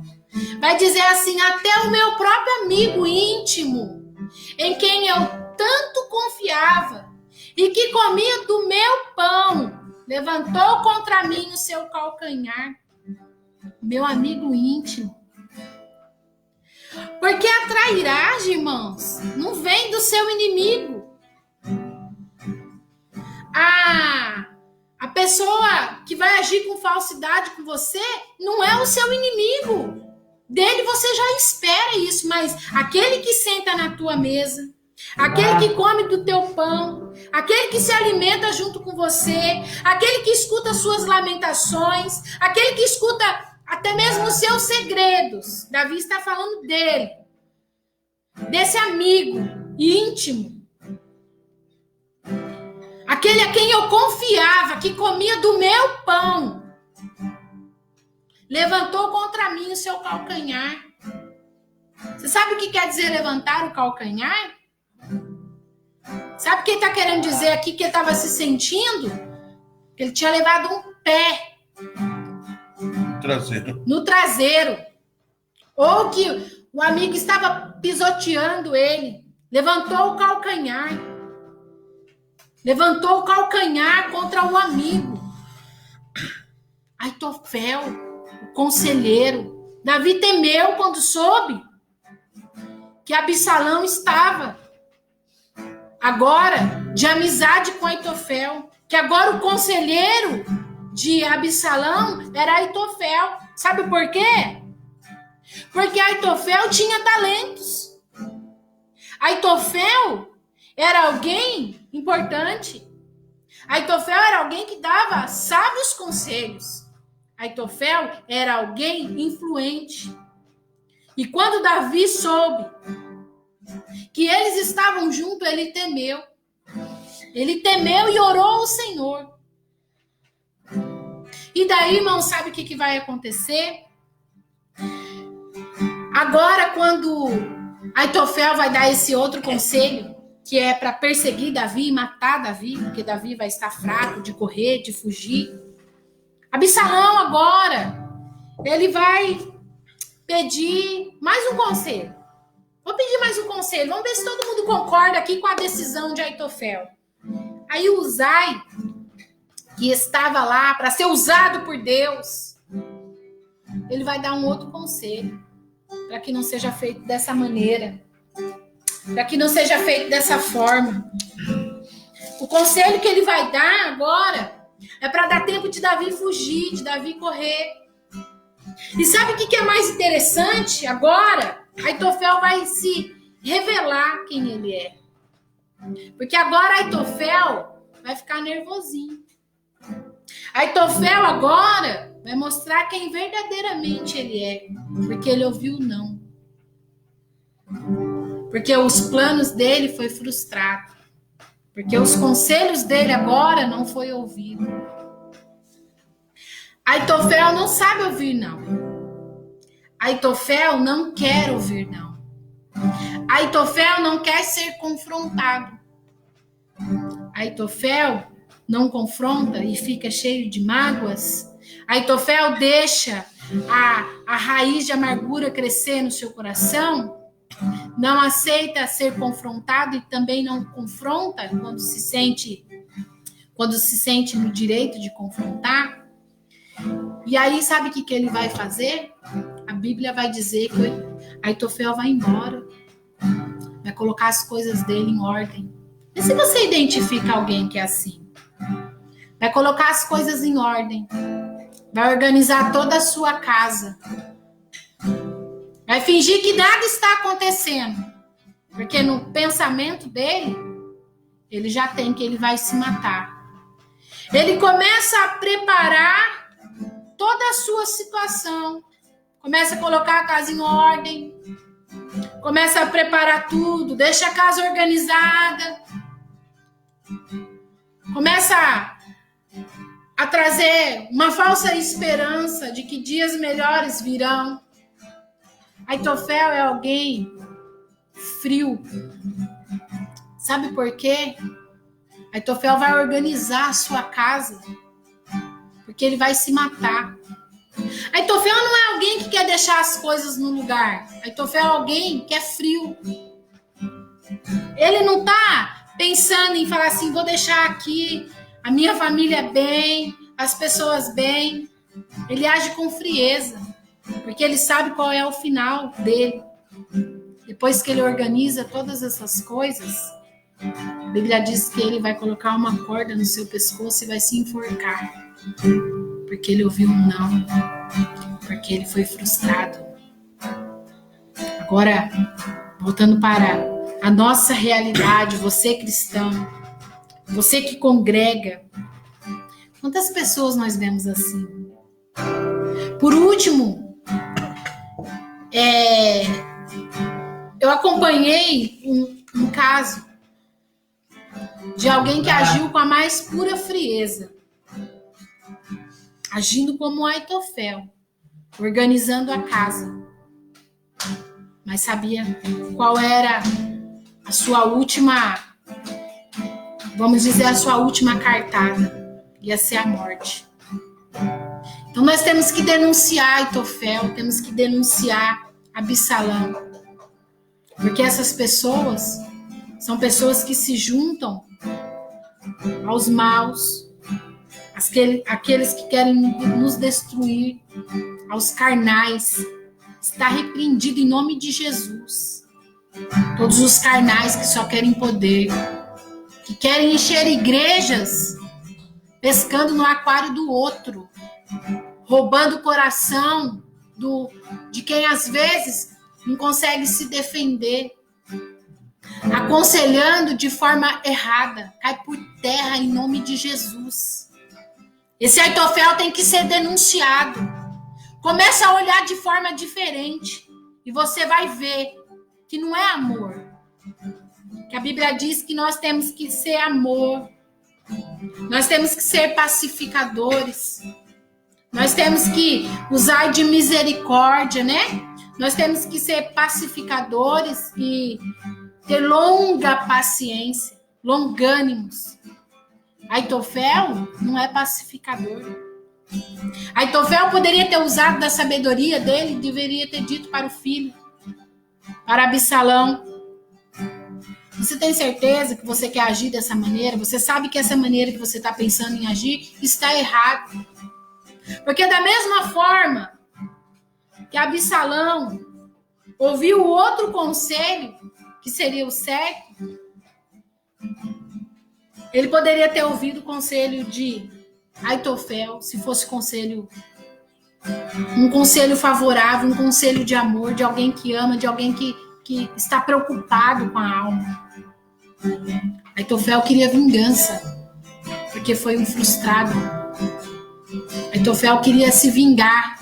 vai dizer assim: até o meu próprio amigo íntimo em quem eu tanto confiava e que comia do meu pão, levantou contra mim o seu calcanhar, meu amigo íntimo. Porque a trairagem, irmãos, não vem do seu inimigo. A pessoa que vai agir com falsidade com você não é o seu inimigo. Dele você já espera isso, mas aquele que senta na tua mesa, aquele que come do teu pão, aquele que se alimenta junto com você, aquele que escuta suas lamentações, aquele que escuta até mesmo os seus segredos. Davi está falando dele, desse amigo íntimo. Aquele a quem eu confiava, que comia do meu pão, levantou contra mim o seu calcanhar. Você sabe o que quer dizer levantar o calcanhar? Sabe o que ele está querendo dizer aqui? Que ele estava se sentindo? Que ele tinha levado um pé no traseiro. Ou que o amigo estava pisoteando ele. Levantou o calcanhar. Levantou o calcanhar contra o amigo. Aitofel, o conselheiro. Davi temeu quando soube que Absalão estava agora de amizade com Aitofel. Que agora o conselheiro de Absalão era Aitofel. Sabe por quê? Porque Aitofel tinha talentos. Aitofel era alguém importante. Aitofel era alguém que dava sábios conselhos. Aitofel era alguém influente. E quando Davi soube que eles estavam juntos, ele temeu. Ele temeu e orou ao Senhor. E daí, irmão, sabe o que vai acontecer? Agora, quando Aitofel vai dar esse outro conselho, que é para perseguir Davi e matar Davi, porque Davi vai estar fraco de correr, de fugir. Absalão agora, ele vai pedir mais um conselho. Vou pedir mais um conselho. Vamos ver se todo mundo concorda aqui com a decisão de Aitofel. Aí o Uzai, que estava lá para ser usado por Deus, ele vai dar um outro conselho, para que não seja feito dessa maneira, para que não seja feito dessa forma. O conselho que ele vai dar agora é para dar tempo de Davi fugir, de Davi correr. E sabe o que é mais interessante? Agora, Aitofel vai se revelar quem ele é. Porque agora Aitofel vai ficar nervosinho. Aitofel agora vai mostrar quem verdadeiramente ele é. Porque ele ouviu não. Porque os planos dele foi frustrado. Porque os conselhos dele agora não foi ouvido. Aitofel não sabe ouvir não. Aitofel não quer ouvir não. Aitofel não quer ser confrontado. Aitofel não confronta e fica cheio de mágoas. Aitofel deixa a raiz de amargura crescer no seu coração. Não aceita ser confrontado e também não confronta quando se sente no direito de confrontar. E aí, sabe o que ele vai fazer? A Bíblia vai dizer que Aitofel vai embora. Vai colocar as coisas dele em ordem. E se você identifica alguém que é assim? Vai colocar as coisas em ordem. Vai organizar toda a sua casa. Vai fingir que nada está acontecendo. Porque no pensamento dele, ele já tem que ele vai se matar. Ele começa a preparar toda a sua situação. Começa a colocar a casa em ordem. Começa a preparar tudo. Deixa a casa organizada. Começa a trazer uma falsa esperança de que dias melhores virão. Aitofel é alguém frio. Sabe por quê? Aitofel vai organizar a sua casa. Porque ele vai se matar. Aitofel não é alguém que quer deixar as coisas no lugar. Aitofel é alguém que é frio. Ele não está pensando em falar assim, vou deixar aqui a minha família bem, as pessoas bem. Ele age com frieza, porque ele sabe qual é o final dele. Depois que ele organiza todas essas coisas, a Bíblia diz que ele vai colocar uma corda no seu pescoço e vai se enforcar. Porque ele ouviu um não. Porque ele foi frustrado. Agora, voltando para a nossa realidade, você cristão, você que congrega, quantas pessoas nós vemos assim? Por último, eu acompanhei um caso de alguém que agiu com a mais pura frieza, agindo como Aitofel, organizando a casa, mas sabia qual era a sua última, vamos dizer, a sua última cartada, ia ser a morte. Então nós temos que denunciar Aitofel, temos que denunciar Absalão, porque essas pessoas são pessoas que se juntam aos maus, aqueles que querem nos destruir, aos carnais. Está repreendido em nome de Jesus. Todos os carnais que só querem poder, que querem encher igrejas pescando no aquário do outro, roubando o coração de quem às vezes não consegue se defender, aconselhando de forma errada, cai por terra em nome de Jesus. Esse Aitofel tem que ser denunciado. Começa a olhar de forma diferente e você vai ver que não é amor. Que a Bíblia diz que nós temos que ser amor. Nós temos que ser pacificadores. Nós temos que usar de misericórdia, né? Nós temos que ser pacificadores e ter longa paciência, longânimos. Aitofel não é pacificador. Aitofel poderia ter usado da sabedoria dele, deveria ter dito para o filho, para Absalão: você tem certeza que você quer agir dessa maneira? Você sabe que essa maneira que você está pensando em agir está errado. Porque da mesma forma que Absalão ouviu o outro conselho, que seria o certo, ele poderia ter ouvido o conselho de Aitofel, se fosse um conselho favorável, um conselho de amor, de alguém que ama, de alguém que está preocupado com a alma. Aitofel queria vingança, porque foi um frustrado. Aitofel queria se vingar,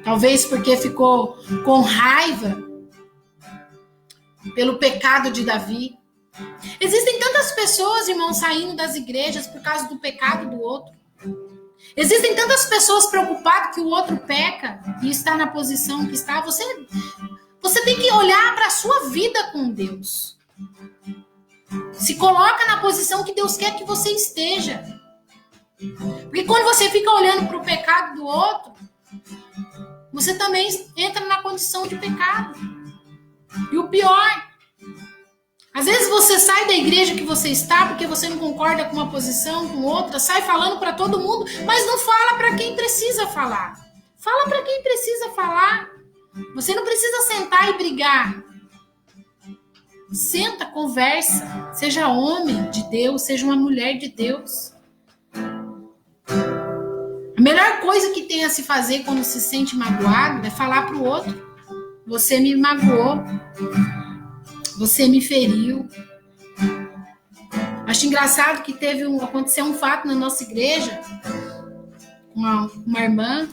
talvez porque ficou com raiva pelo pecado de Davi. Existem tantas pessoas, irmãos, saindo das igrejas por causa do pecado do outro. Existem tantas pessoas preocupadas que o outro peca e está na posição que está. Você tem que olhar para a sua vida com Deus. Se coloca na posição que Deus quer que você esteja. Porque quando você fica olhando para o pecado do outro, você também entra na condição de pecado. E o pior, às vezes você sai da igreja que você está porque você não concorda com uma posição, com outra, sai falando para todo mundo, mas não fala para quem precisa falar. Fala para quem precisa falar. Você não precisa sentar e brigar. Senta, conversa. Seja homem de Deus, seja uma mulher de Deus. A melhor coisa que tem a se fazer quando se sente magoado é falar para o outro: você me magoou, você me feriu. Acho engraçado que aconteceu um fato na nossa igreja com uma irmã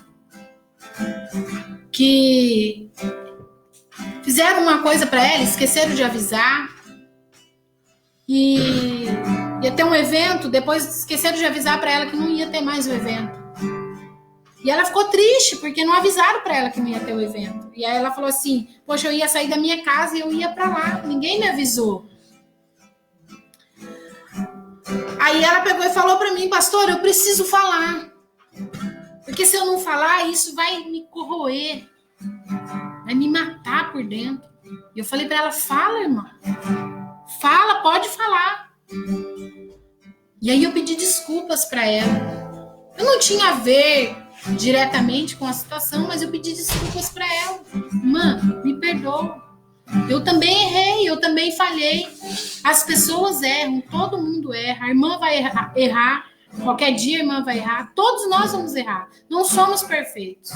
que fizeram uma coisa para ela, esqueceram de avisar, e ia ter um evento, depois esqueceram de avisar para ela que não ia ter mais o evento. E ela ficou triste, porque não avisaram para ela que não ia ter o evento. E aí ela falou assim: poxa, eu ia sair da minha casa e eu ia para lá, ninguém me avisou. Aí ela pegou e falou para mim: pastor, eu preciso falar. Porque se eu não falar, isso vai me corroer, vai me matar por dentro. E eu falei para ela, fala, irmã. Fala, pode falar. E aí eu pedi desculpas para ela. Eu não tinha a ver diretamente com a situação, mas eu pedi desculpas para ela. Irmã, me perdoa. Eu também errei, eu também falhei. As pessoas erram, todo mundo erra. A irmã vai errar. Qualquer dia a irmã vai errar. Todos nós vamos errar. Não somos perfeitos.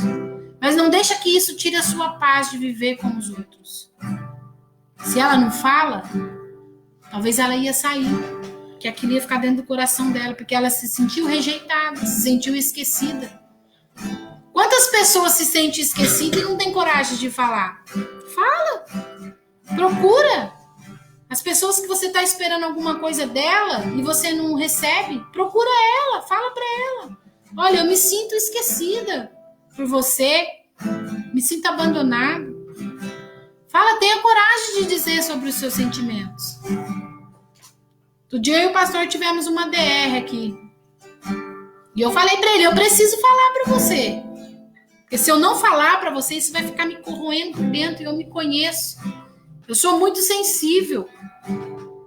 Mas não deixa que isso tire a sua paz de viver com os outros. Se ela não fala, talvez ela ia sair. Que aquilo ia ficar dentro do coração dela. Porque ela se sentiu rejeitada, se sentiu esquecida. Quantas pessoas se sentem esquecidas e não tem coragem de falar? Fala. Procura. As pessoas que você está esperando alguma coisa dela e você não recebe, procura ela, fala para ela. Olha, eu me sinto esquecida por você, me sinto abandonado. Fala, tenha coragem de dizer sobre os seus sentimentos. Outro dia eu e o pastor tivemos uma DR aqui. E eu falei para ele, eu preciso falar para você. Porque se eu não falar para você, isso vai ficar me corroendo por dentro e eu me conheço. Eu sou muito sensível.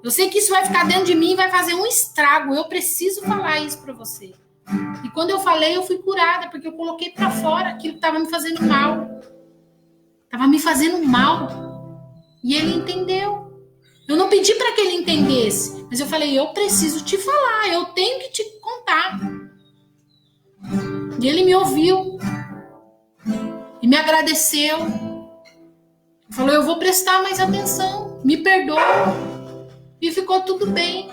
Eu sei que isso vai ficar dentro de mim e vai fazer um estrago. Eu preciso falar isso para você. E quando eu falei, eu fui curada, porque eu coloquei para fora aquilo que estava me fazendo mal. Estava me fazendo mal. E ele entendeu. Eu não pedi para que ele entendesse, mas eu falei, eu preciso te falar, eu tenho que te contar. E ele me ouviu. E me agradeceu. Falou, eu vou prestar mais atenção. Me perdoa. E ficou tudo bem.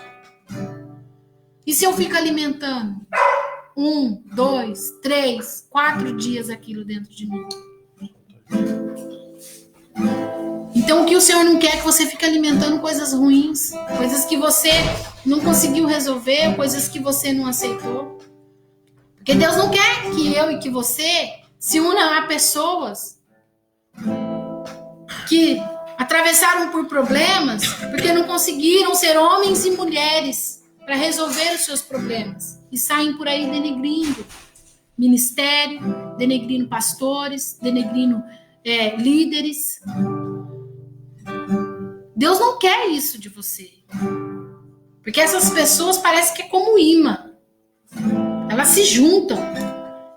E se eu fico alimentando 1, 2, 3, 4 dias aquilo dentro de mim? Então o que o Senhor não quer é que você fique alimentando coisas ruins, coisas que você não conseguiu resolver, coisas que você não aceitou. Porque Deus não quer que eu e que você se unam a pessoas que atravessaram por problemas porque não conseguiram ser homens e mulheres para resolver os seus problemas e saem por aí denegrindo ministério, denegrindo pastores, denegrindo líderes. Deus não quer isso de você, porque essas pessoas parecem que é como imã, elas se juntam,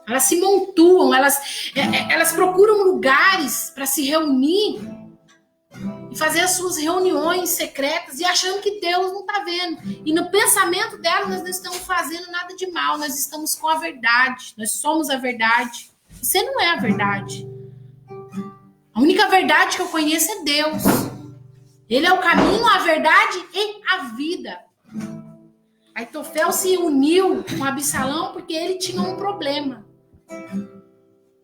elas se montuam, elas procuram lugares para se reunir e fazer as suas reuniões secretas e achando que Deus não está vendo. E no pensamento dela, nós não estamos fazendo nada de mal, nós estamos com a verdade, nós somos a verdade. Você não é a verdade. A única verdade que eu conheço é Deus. Ele é o caminho, a verdade e a vida. Aitofel se uniu com Absalão porque ele tinha um problema.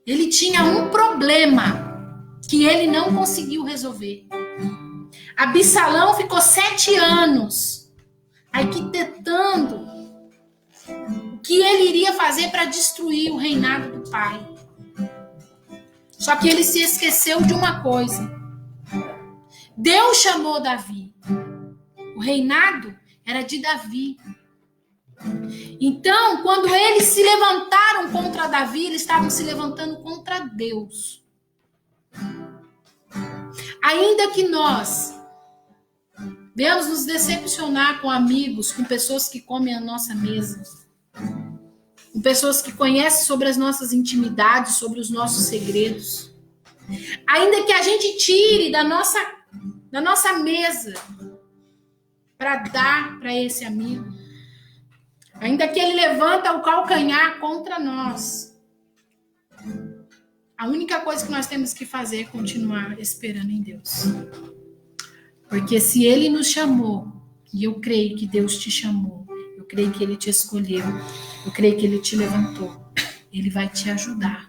Ele tinha um problema que ele não conseguiu resolver. Absalão ficou 7 anos arquitetando o que ele iria fazer para destruir o reinado do pai. Só que ele se esqueceu de uma coisa. Deus chamou Davi. O reinado era de Davi. Então, quando eles se levantaram contra Davi, eles estavam se levantando contra Deus. Ainda que nós venhamos nos decepcionar com amigos, com pessoas que comem a nossa mesa, com pessoas que conhecem sobre as nossas intimidades, sobre os nossos segredos, ainda que a gente tire da nossa mesa para dar para esse amigo, ainda que ele levanta o calcanhar contra nós, a única coisa que nós temos que fazer é continuar esperando em Deus. Porque se Ele nos chamou, e eu creio que Deus te chamou, eu creio que Ele te escolheu, eu creio que Ele te levantou, Ele vai te ajudar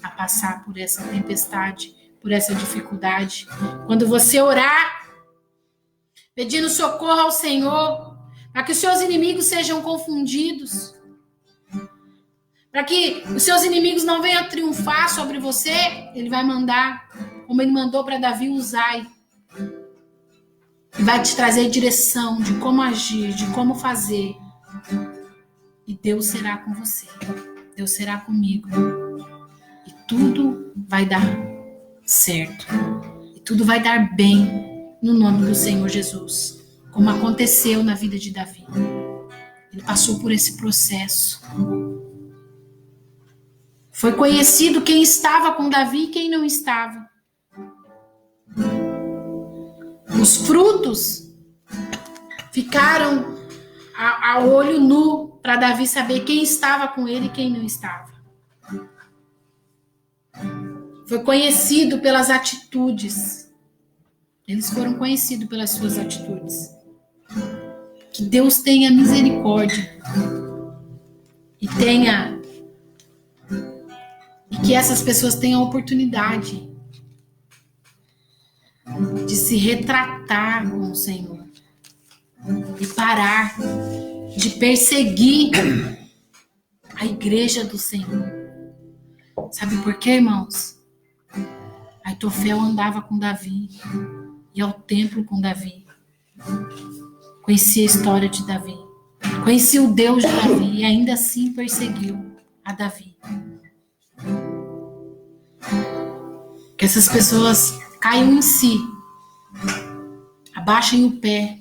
a passar por essa tempestade, por essa dificuldade. Quando você orar, pedindo socorro ao Senhor, para que os seus inimigos sejam confundidos, para que os seus inimigos não venham triunfar sobre você, Ele vai mandar, como Ele mandou para Davi, Uzai. E vai te trazer direção de como agir, de como fazer. E Deus será com você. Deus será comigo. E tudo vai dar certo. E Tudo vai dar bem no nome do Senhor Jesus, como aconteceu na vida de Davi. Ele passou por esse processo. Foi conhecido quem estava com Davi e quem não estava. Os frutos ficaram a olho nu para Davi saber quem estava com ele e quem não estava. Foi conhecido pelas atitudes. Eles foram conhecidos pelas suas atitudes. Que Deus tenha misericórdia e que essas pessoas tenham a oportunidade de se retratar com o Senhor e parar de perseguir a igreja do Senhor. Sabe por quê, irmãos? Aitofel andava com Davi, ia ao templo com Davi, conhecia a história de Davi, conhecia o Deus de Davi e ainda assim perseguiu a Davi. Que essas pessoas caiam em si, abaixem o pé,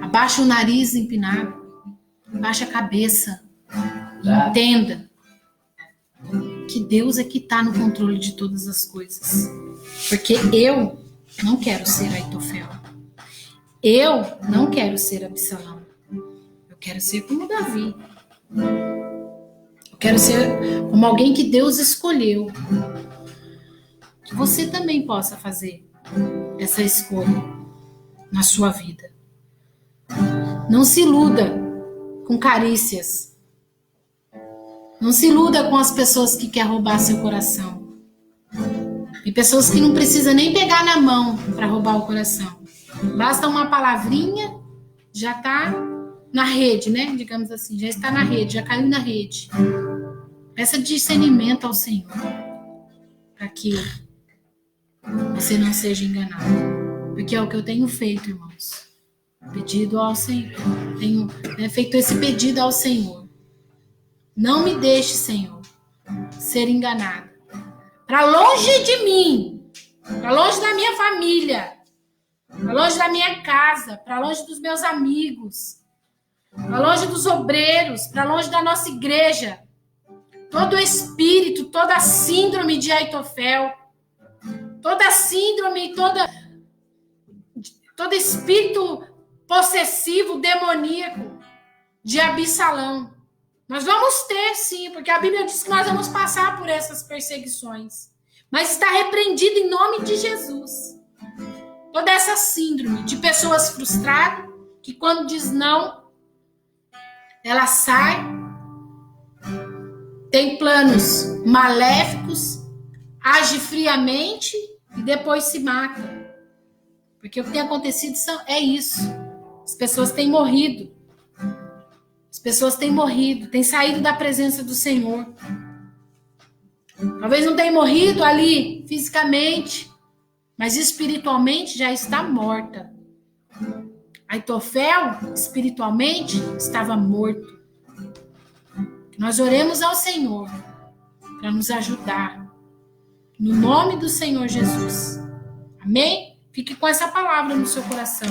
abaixem o nariz empinado, abaixem a cabeça, entenda que Deus é que está no controle de todas as coisas. Porque eu não quero ser Aitofel. Eu não quero ser Absalão. Eu quero ser como Davi. Eu quero ser como alguém que Deus escolheu. Que você também possa fazer essa escolha na sua vida. Não se iluda com carícias. Não se iluda com as pessoas que querem roubar seu coração. Tem pessoas que não precisam nem pegar na mão para roubar o coração. Basta uma palavrinha, já está na rede, né? Digamos assim, já está na rede, já caiu na rede. Peça discernimento ao Senhor para que você não seja enganado. Porque é o que eu tenho feito, irmãos. Pedido ao Senhor. Tenho feito esse pedido ao Senhor. Não me deixe, Senhor, ser enganado. Para longe de mim, para longe da minha família, para longe da minha casa, para longe dos meus amigos, para longe dos obreiros, para longe da nossa igreja. Todo espírito, toda síndrome de Aitofel, toda síndrome, todo espírito possessivo, demoníaco de Absalão. Nós vamos ter, sim, porque a Bíblia diz que nós vamos passar por essas perseguições. Mas está repreendido em nome de Jesus. Toda essa síndrome de pessoas frustradas, que quando diz não, ela sai, tem planos maléficos, age friamente e depois se mata. Porque o que tem acontecido é isso. As pessoas têm morrido. As pessoas têm morrido, têm saído da presença do Senhor. Talvez não tenha morrido ali fisicamente, mas espiritualmente já está morta. Aitofel, espiritualmente, estava morto. Nós oremos ao Senhor para nos ajudar. No nome do Senhor Jesus. Amém? Fique com essa palavra no seu coração.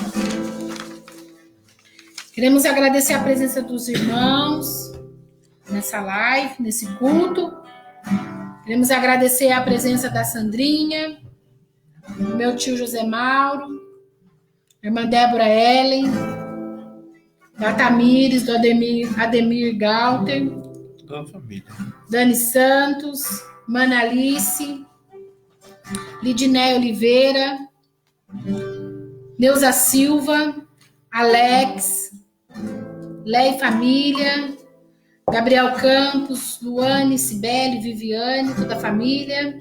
Queremos agradecer a presença dos irmãos nessa live, nesse culto. Queremos agradecer a presença da Sandrinha, do meu tio José Mauro, irmã Débora Ellen, da Tamires, do Ademir Galter, Toda a família. Dani Santos, Mana Alice, Lidiné Oliveira, Neuza Silva, Alex, Lé e Família, Gabriel Campos, Luane, Cibele, Viviane, toda a família.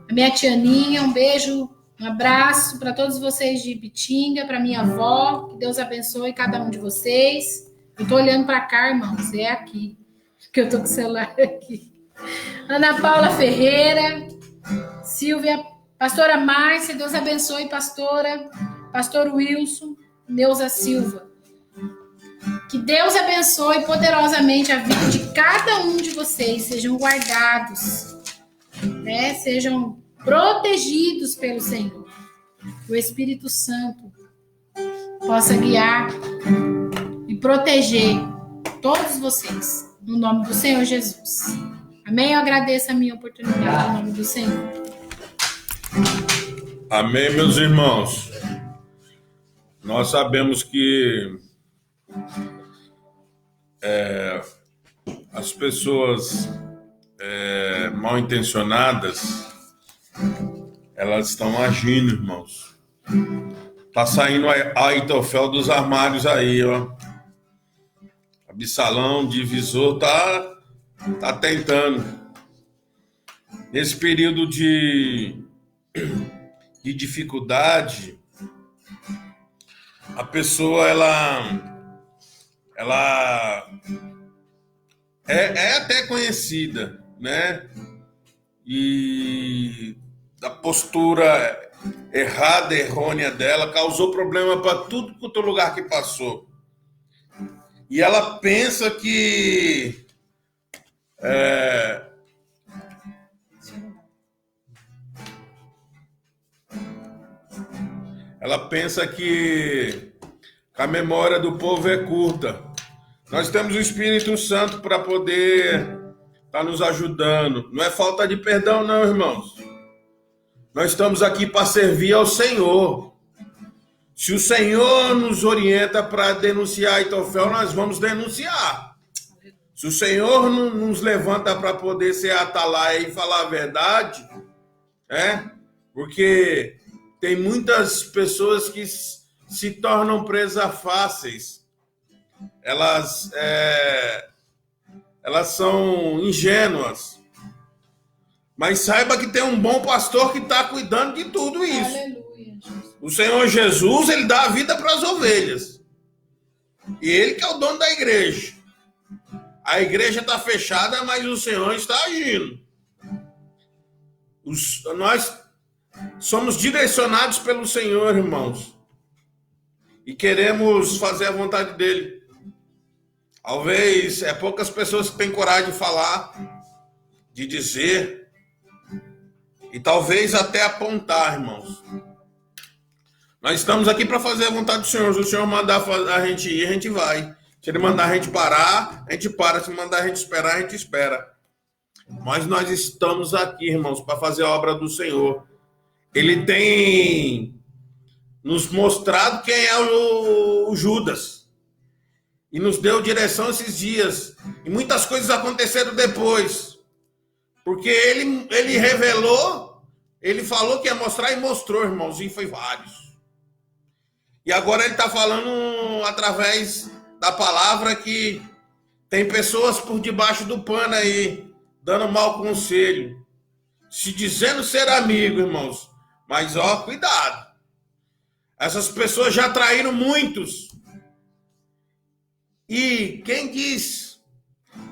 A minha tia Aninha, um beijo, um abraço para todos vocês de Ipitinga, para minha avó, que Deus abençoe cada um de vocês. Eu tô olhando para cá, irmãos, é aqui, que eu tô com o celular aqui. Ana Paula Ferreira, Silvia, pastora Márcia, Deus abençoe, pastora, pastor Wilson, Neuza Silva. Que Deus abençoe poderosamente a vida de cada um de vocês, sejam guardados, né? Sejam protegidos pelo Senhor. O Espírito Santo possa guiar e proteger todos vocês, no nome do Senhor Jesus. Amém? Eu agradeço a minha oportunidade, no nome do Senhor. Amém, meus irmãos. Nós sabemos que as pessoas mal intencionadas, elas estão agindo, irmãos. Tá saindo a Aitofel dos armários aí, ó. Absalão, divisor, tá tentando. Nesse período de dificuldade, a pessoa, ela é até conhecida, né? E a postura errada, errônea dela causou problema para tudo quanto lugar que passou. E ela pensa que a memória do povo é curta. Nós temos o Espírito Santo para poder estar nos ajudando. Não é falta de perdão, não, irmãos. Nós estamos aqui para servir ao Senhor. Se o Senhor nos orienta para denunciar Aitofel, nós vamos denunciar. Se o Senhor nos levanta para poder ser atalaia e falar a verdade, porque tem muitas pessoas que se tornam presas fáceis. Elas são ingênuas. Mas saiba que tem um bom pastor que está cuidando de tudo isso. Aleluia, Jesus. O Senhor Jesus, ele dá a vida para as ovelhas. E ele que é o dono da igreja. A igreja está fechada, mas o Senhor está agindo. Nós somos direcionados pelo Senhor, irmãos. E queremos fazer a vontade dele. Talvez poucas pessoas que têm coragem de falar, de dizer, e talvez até apontar, irmãos. Nós estamos aqui para fazer a vontade do Senhor. Se o Senhor mandar a gente ir, a gente vai. Se ele mandar a gente parar, a gente para. Se mandar a gente esperar, a gente espera. Mas nós estamos aqui, irmãos, para fazer a obra do Senhor. Ele tem nos mostrado quem é o Judas. E nos deu direção esses dias. E muitas coisas aconteceram depois. Porque ele revelou, ele falou que ia mostrar e mostrou, irmãos. E foi vários. E agora ele está falando através da palavra que tem pessoas por debaixo do pano aí, dando mau conselho. Se dizendo ser amigo, irmãos. Mas, cuidado. Essas pessoas já traíram muitos. E quem diz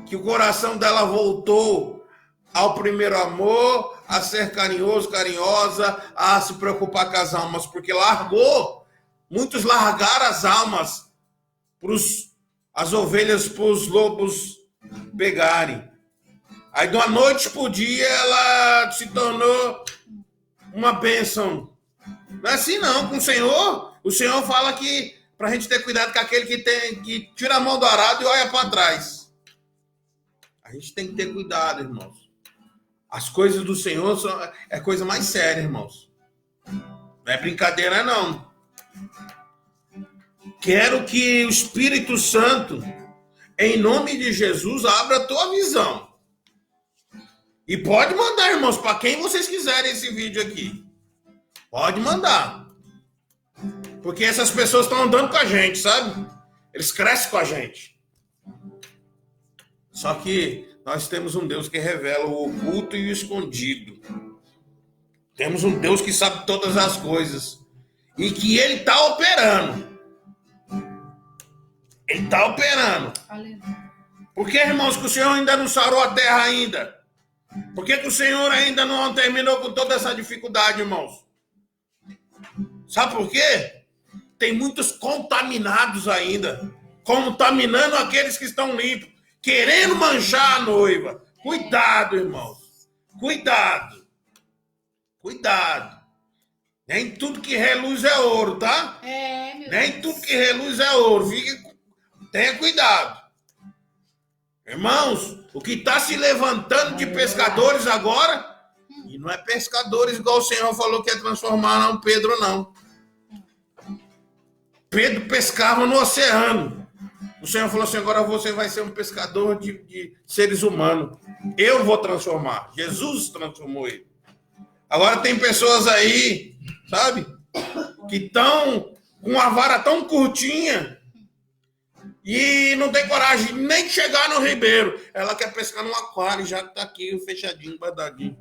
que o coração dela voltou ao primeiro amor, a ser carinhoso, carinhosa, a se preocupar com as almas? Porque muitos largaram as almas as ovelhas para os lobos pegarem. Aí, de uma noite para o dia, ela se tornou uma bênção. Não é assim, não. Com o Senhor fala que para a gente ter cuidado com aquele que tira a mão do arado e olha para trás. A gente tem que ter cuidado, irmãos. As coisas do Senhor é coisa mais séria, irmãos. Não é brincadeira, não. Quero que o Espírito Santo, em nome de Jesus, abra a tua visão. E pode mandar, irmãos, para quem vocês quiserem esse vídeo aqui. Pode mandar. Porque essas pessoas estão andando com a gente, sabe? Eles crescem com a gente. Só que nós temos um Deus que revela o oculto e o escondido. Temos um Deus que sabe todas as coisas. E que ele está operando. Ele está operando. Por que, irmãos, que o Senhor ainda não sarou a terra ainda? Por que o Senhor ainda não terminou com toda essa dificuldade, irmãos? Sabe por quê? Tem muitos contaminados ainda, contaminando aqueles que estão limpos, querendo manchar a noiva. Cuidado, irmãos. Cuidado. Cuidado. Nem tudo que reluz é ouro, tá? Meu Nem Deus. tudo que reluz é ouro. Tenha cuidado. Irmãos, o que está se levantando de pescadores agora, e não é pescadores igual o Senhor falou que ia transformar não Pedro, não. Pedro pescava no oceano. O Senhor falou assim, agora você vai ser um pescador de seres humanos. Eu vou transformar. Jesus transformou ele. Agora tem pessoas aí, sabe, que estão com uma vara tão curtinha e não tem coragem nem de chegar no ribeiro. Ela quer pescar num aquário, já está aqui fechadinho, guardadinho.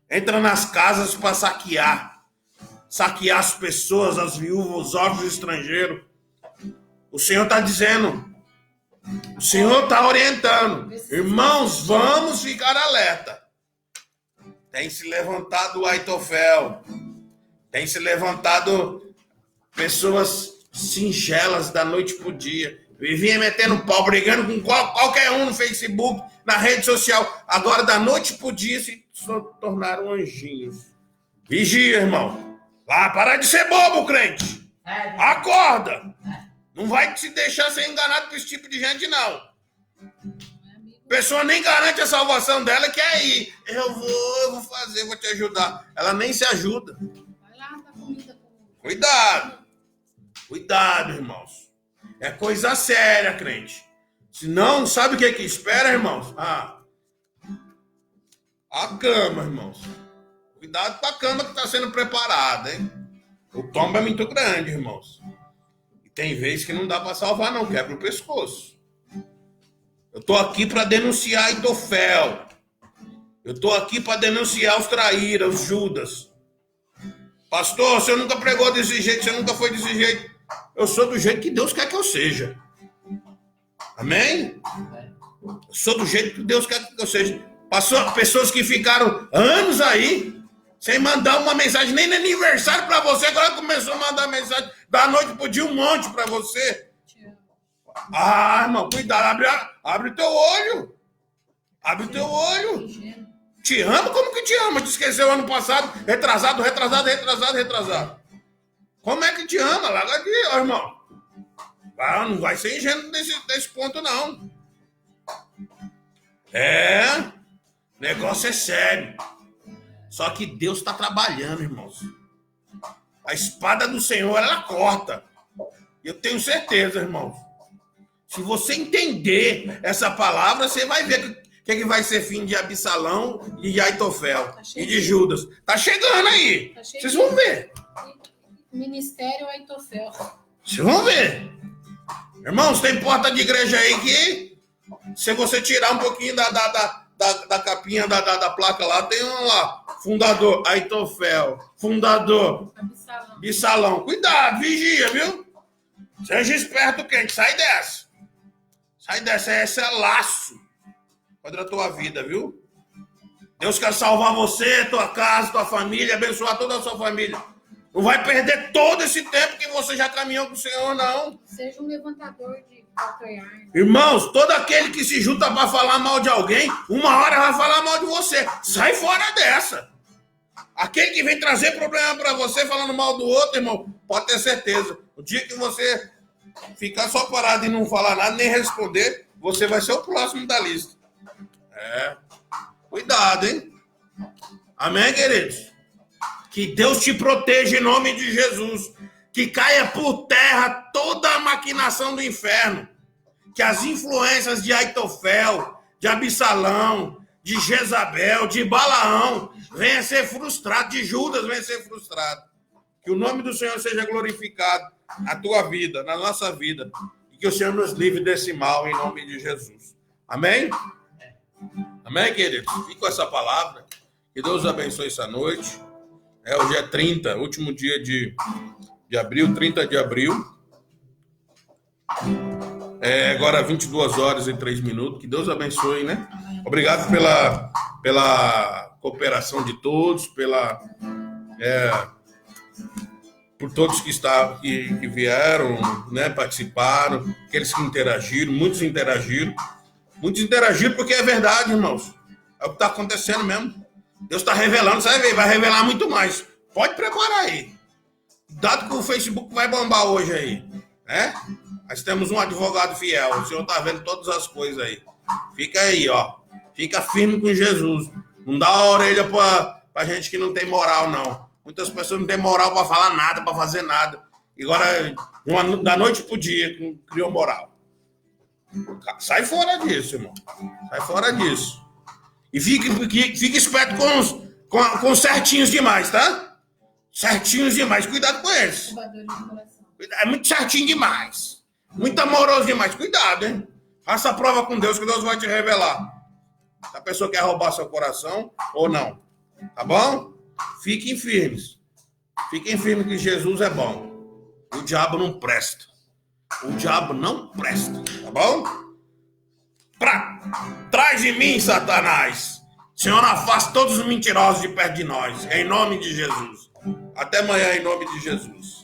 Entra nas casas para saquear as pessoas, as viúvas, os órfãos estrangeiros. O Senhor está dizendo, o Senhor está orientando. Irmãos, vamos ficar alerta. Tem se levantado o Aitofel. Tem se levantado pessoas singelas da noite pro dia. Vivia metendo pau, brigando com qualquer um no Facebook, na rede social. Agora, da noite pro dia, se tornaram anjinhos. Vigia, irmão. Vai parar de ser bobo, crente. Acorda. Não vai se deixar ser enganado por esse tipo de gente, não. Pessoa nem garante a salvação dela, quer ir. Eu vou fazer, vou te ajudar. Ela nem se ajuda. Vai lá, dá comida. Cuidado. Cuidado, irmãos. É coisa séria, crente. Se não, sabe o que é que espera, irmãos? A cama, irmãos. Cuidado com a cama que está sendo preparada, hein? O tombo é muito grande, irmãos. E tem vezes que não dá para salvar, não. Quebra o pescoço. Eu estou aqui para denunciar Aitofel. Eu estou aqui para denunciar os traíras, os Judas. Pastor, o senhor nunca pregou desse jeito, o senhor nunca foi desse jeito. Eu sou do jeito que Deus quer que eu seja. Amém? Eu sou do jeito que Deus quer que eu seja. Passou pessoas que ficaram anos aí, sem mandar uma mensagem, nem no aniversário para você, agora começou a mandar mensagem, da noite pro dia um monte para você. Irmão, cuidado, abre teu olho. Abre teu olho. Te amo? Como que te ama? Te esqueceu ano passado, retrasado. Como é que te ama? Larga aqui, irmão. Não vai ser ingênuo desse ponto, não. Negócio é sério. Só que Deus está trabalhando, irmãos. A espada do Senhor, ela corta. Eu tenho certeza, irmãos. Se você entender essa palavra, você vai ver o que vai ser fim de Absalão e de Aitofel e de Judas. Tá chegando aí. Vocês vão ver. Ministério Aitofel. Vocês vão ver. Irmãos, tem porta de igreja aí que, se você tirar um pouquinho da capinha da placa lá, tem um lá. Fundador Aitofel. Fundador Absalão. Cuidado, vigia, viu? Seja esperto, quente. Sai dessa. Esse é laço contra a tua vida, viu? Deus quer salvar você, tua casa, tua família, abençoar toda a sua família. Não vai perder todo esse tempo que você já caminhou com o Senhor, não. Seja um levantador de calcanhar. Irmãos, todo aquele que se junta para falar mal de alguém, uma hora vai falar mal de você. Sai fora dessa. Aquele que vem trazer problema para você falando mal do outro, irmão, pode ter certeza. O dia que você ficar só parado e não falar nada, nem responder, você vai ser o próximo da lista. Cuidado, hein? Amém, queridos? Que Deus te proteja em nome de Jesus. Que caia por terra toda a maquinação do inferno. Que as influências de Aitofel, de Absalão, de Jezabel, de Balaão, venha ser frustrado, de Judas venha ser frustrado. Que o nome do Senhor seja glorificado na tua vida, na nossa vida. E que o Senhor nos livre desse mal, em nome de Jesus. Amém? Amém, queridos? Fique com essa palavra. Que Deus abençoe essa noite. Hoje é 30, último dia de abril, 30 de abril. Agora 22 horas e 3 minutos. Que Deus abençoe, né? Obrigado pela cooperação de todos, por todos que vieram, né, participaram, aqueles que interagiram, muitos interagiram porque é verdade, irmãos. É o que está acontecendo mesmo. Deus está revelando, você vai ver, vai revelar muito mais. Pode preparar aí. Dado que o Facebook vai bombar hoje aí, né? Nós temos um advogado fiel, o senhor está vendo todas as coisas aí. Fica aí, ó. Fica firme com Jesus. Não dá a orelha pra gente que não tem moral, não. Muitas pessoas não têm moral para falar nada, para fazer nada. E agora, da noite pro dia, criou moral. Sai fora disso, irmão. Sai fora disso. E fique esperto com os certinhos demais, tá? Certinhos demais. Cuidado com eles. É muito certinho demais. Muito amoroso demais. Cuidado, hein? Faça a prova com Deus, que Deus vai te revelar. Se a pessoa quer roubar seu coração ou não. Tá bom? Fiquem firmes. Fiquem firmes que Jesus é bom. O diabo não presta. O diabo não presta. Tá bom? Trás de mim, Satanás. Senhor, afaste todos os mentirosos de perto de nós. Em nome de Jesus. Até amanhã, em nome de Jesus.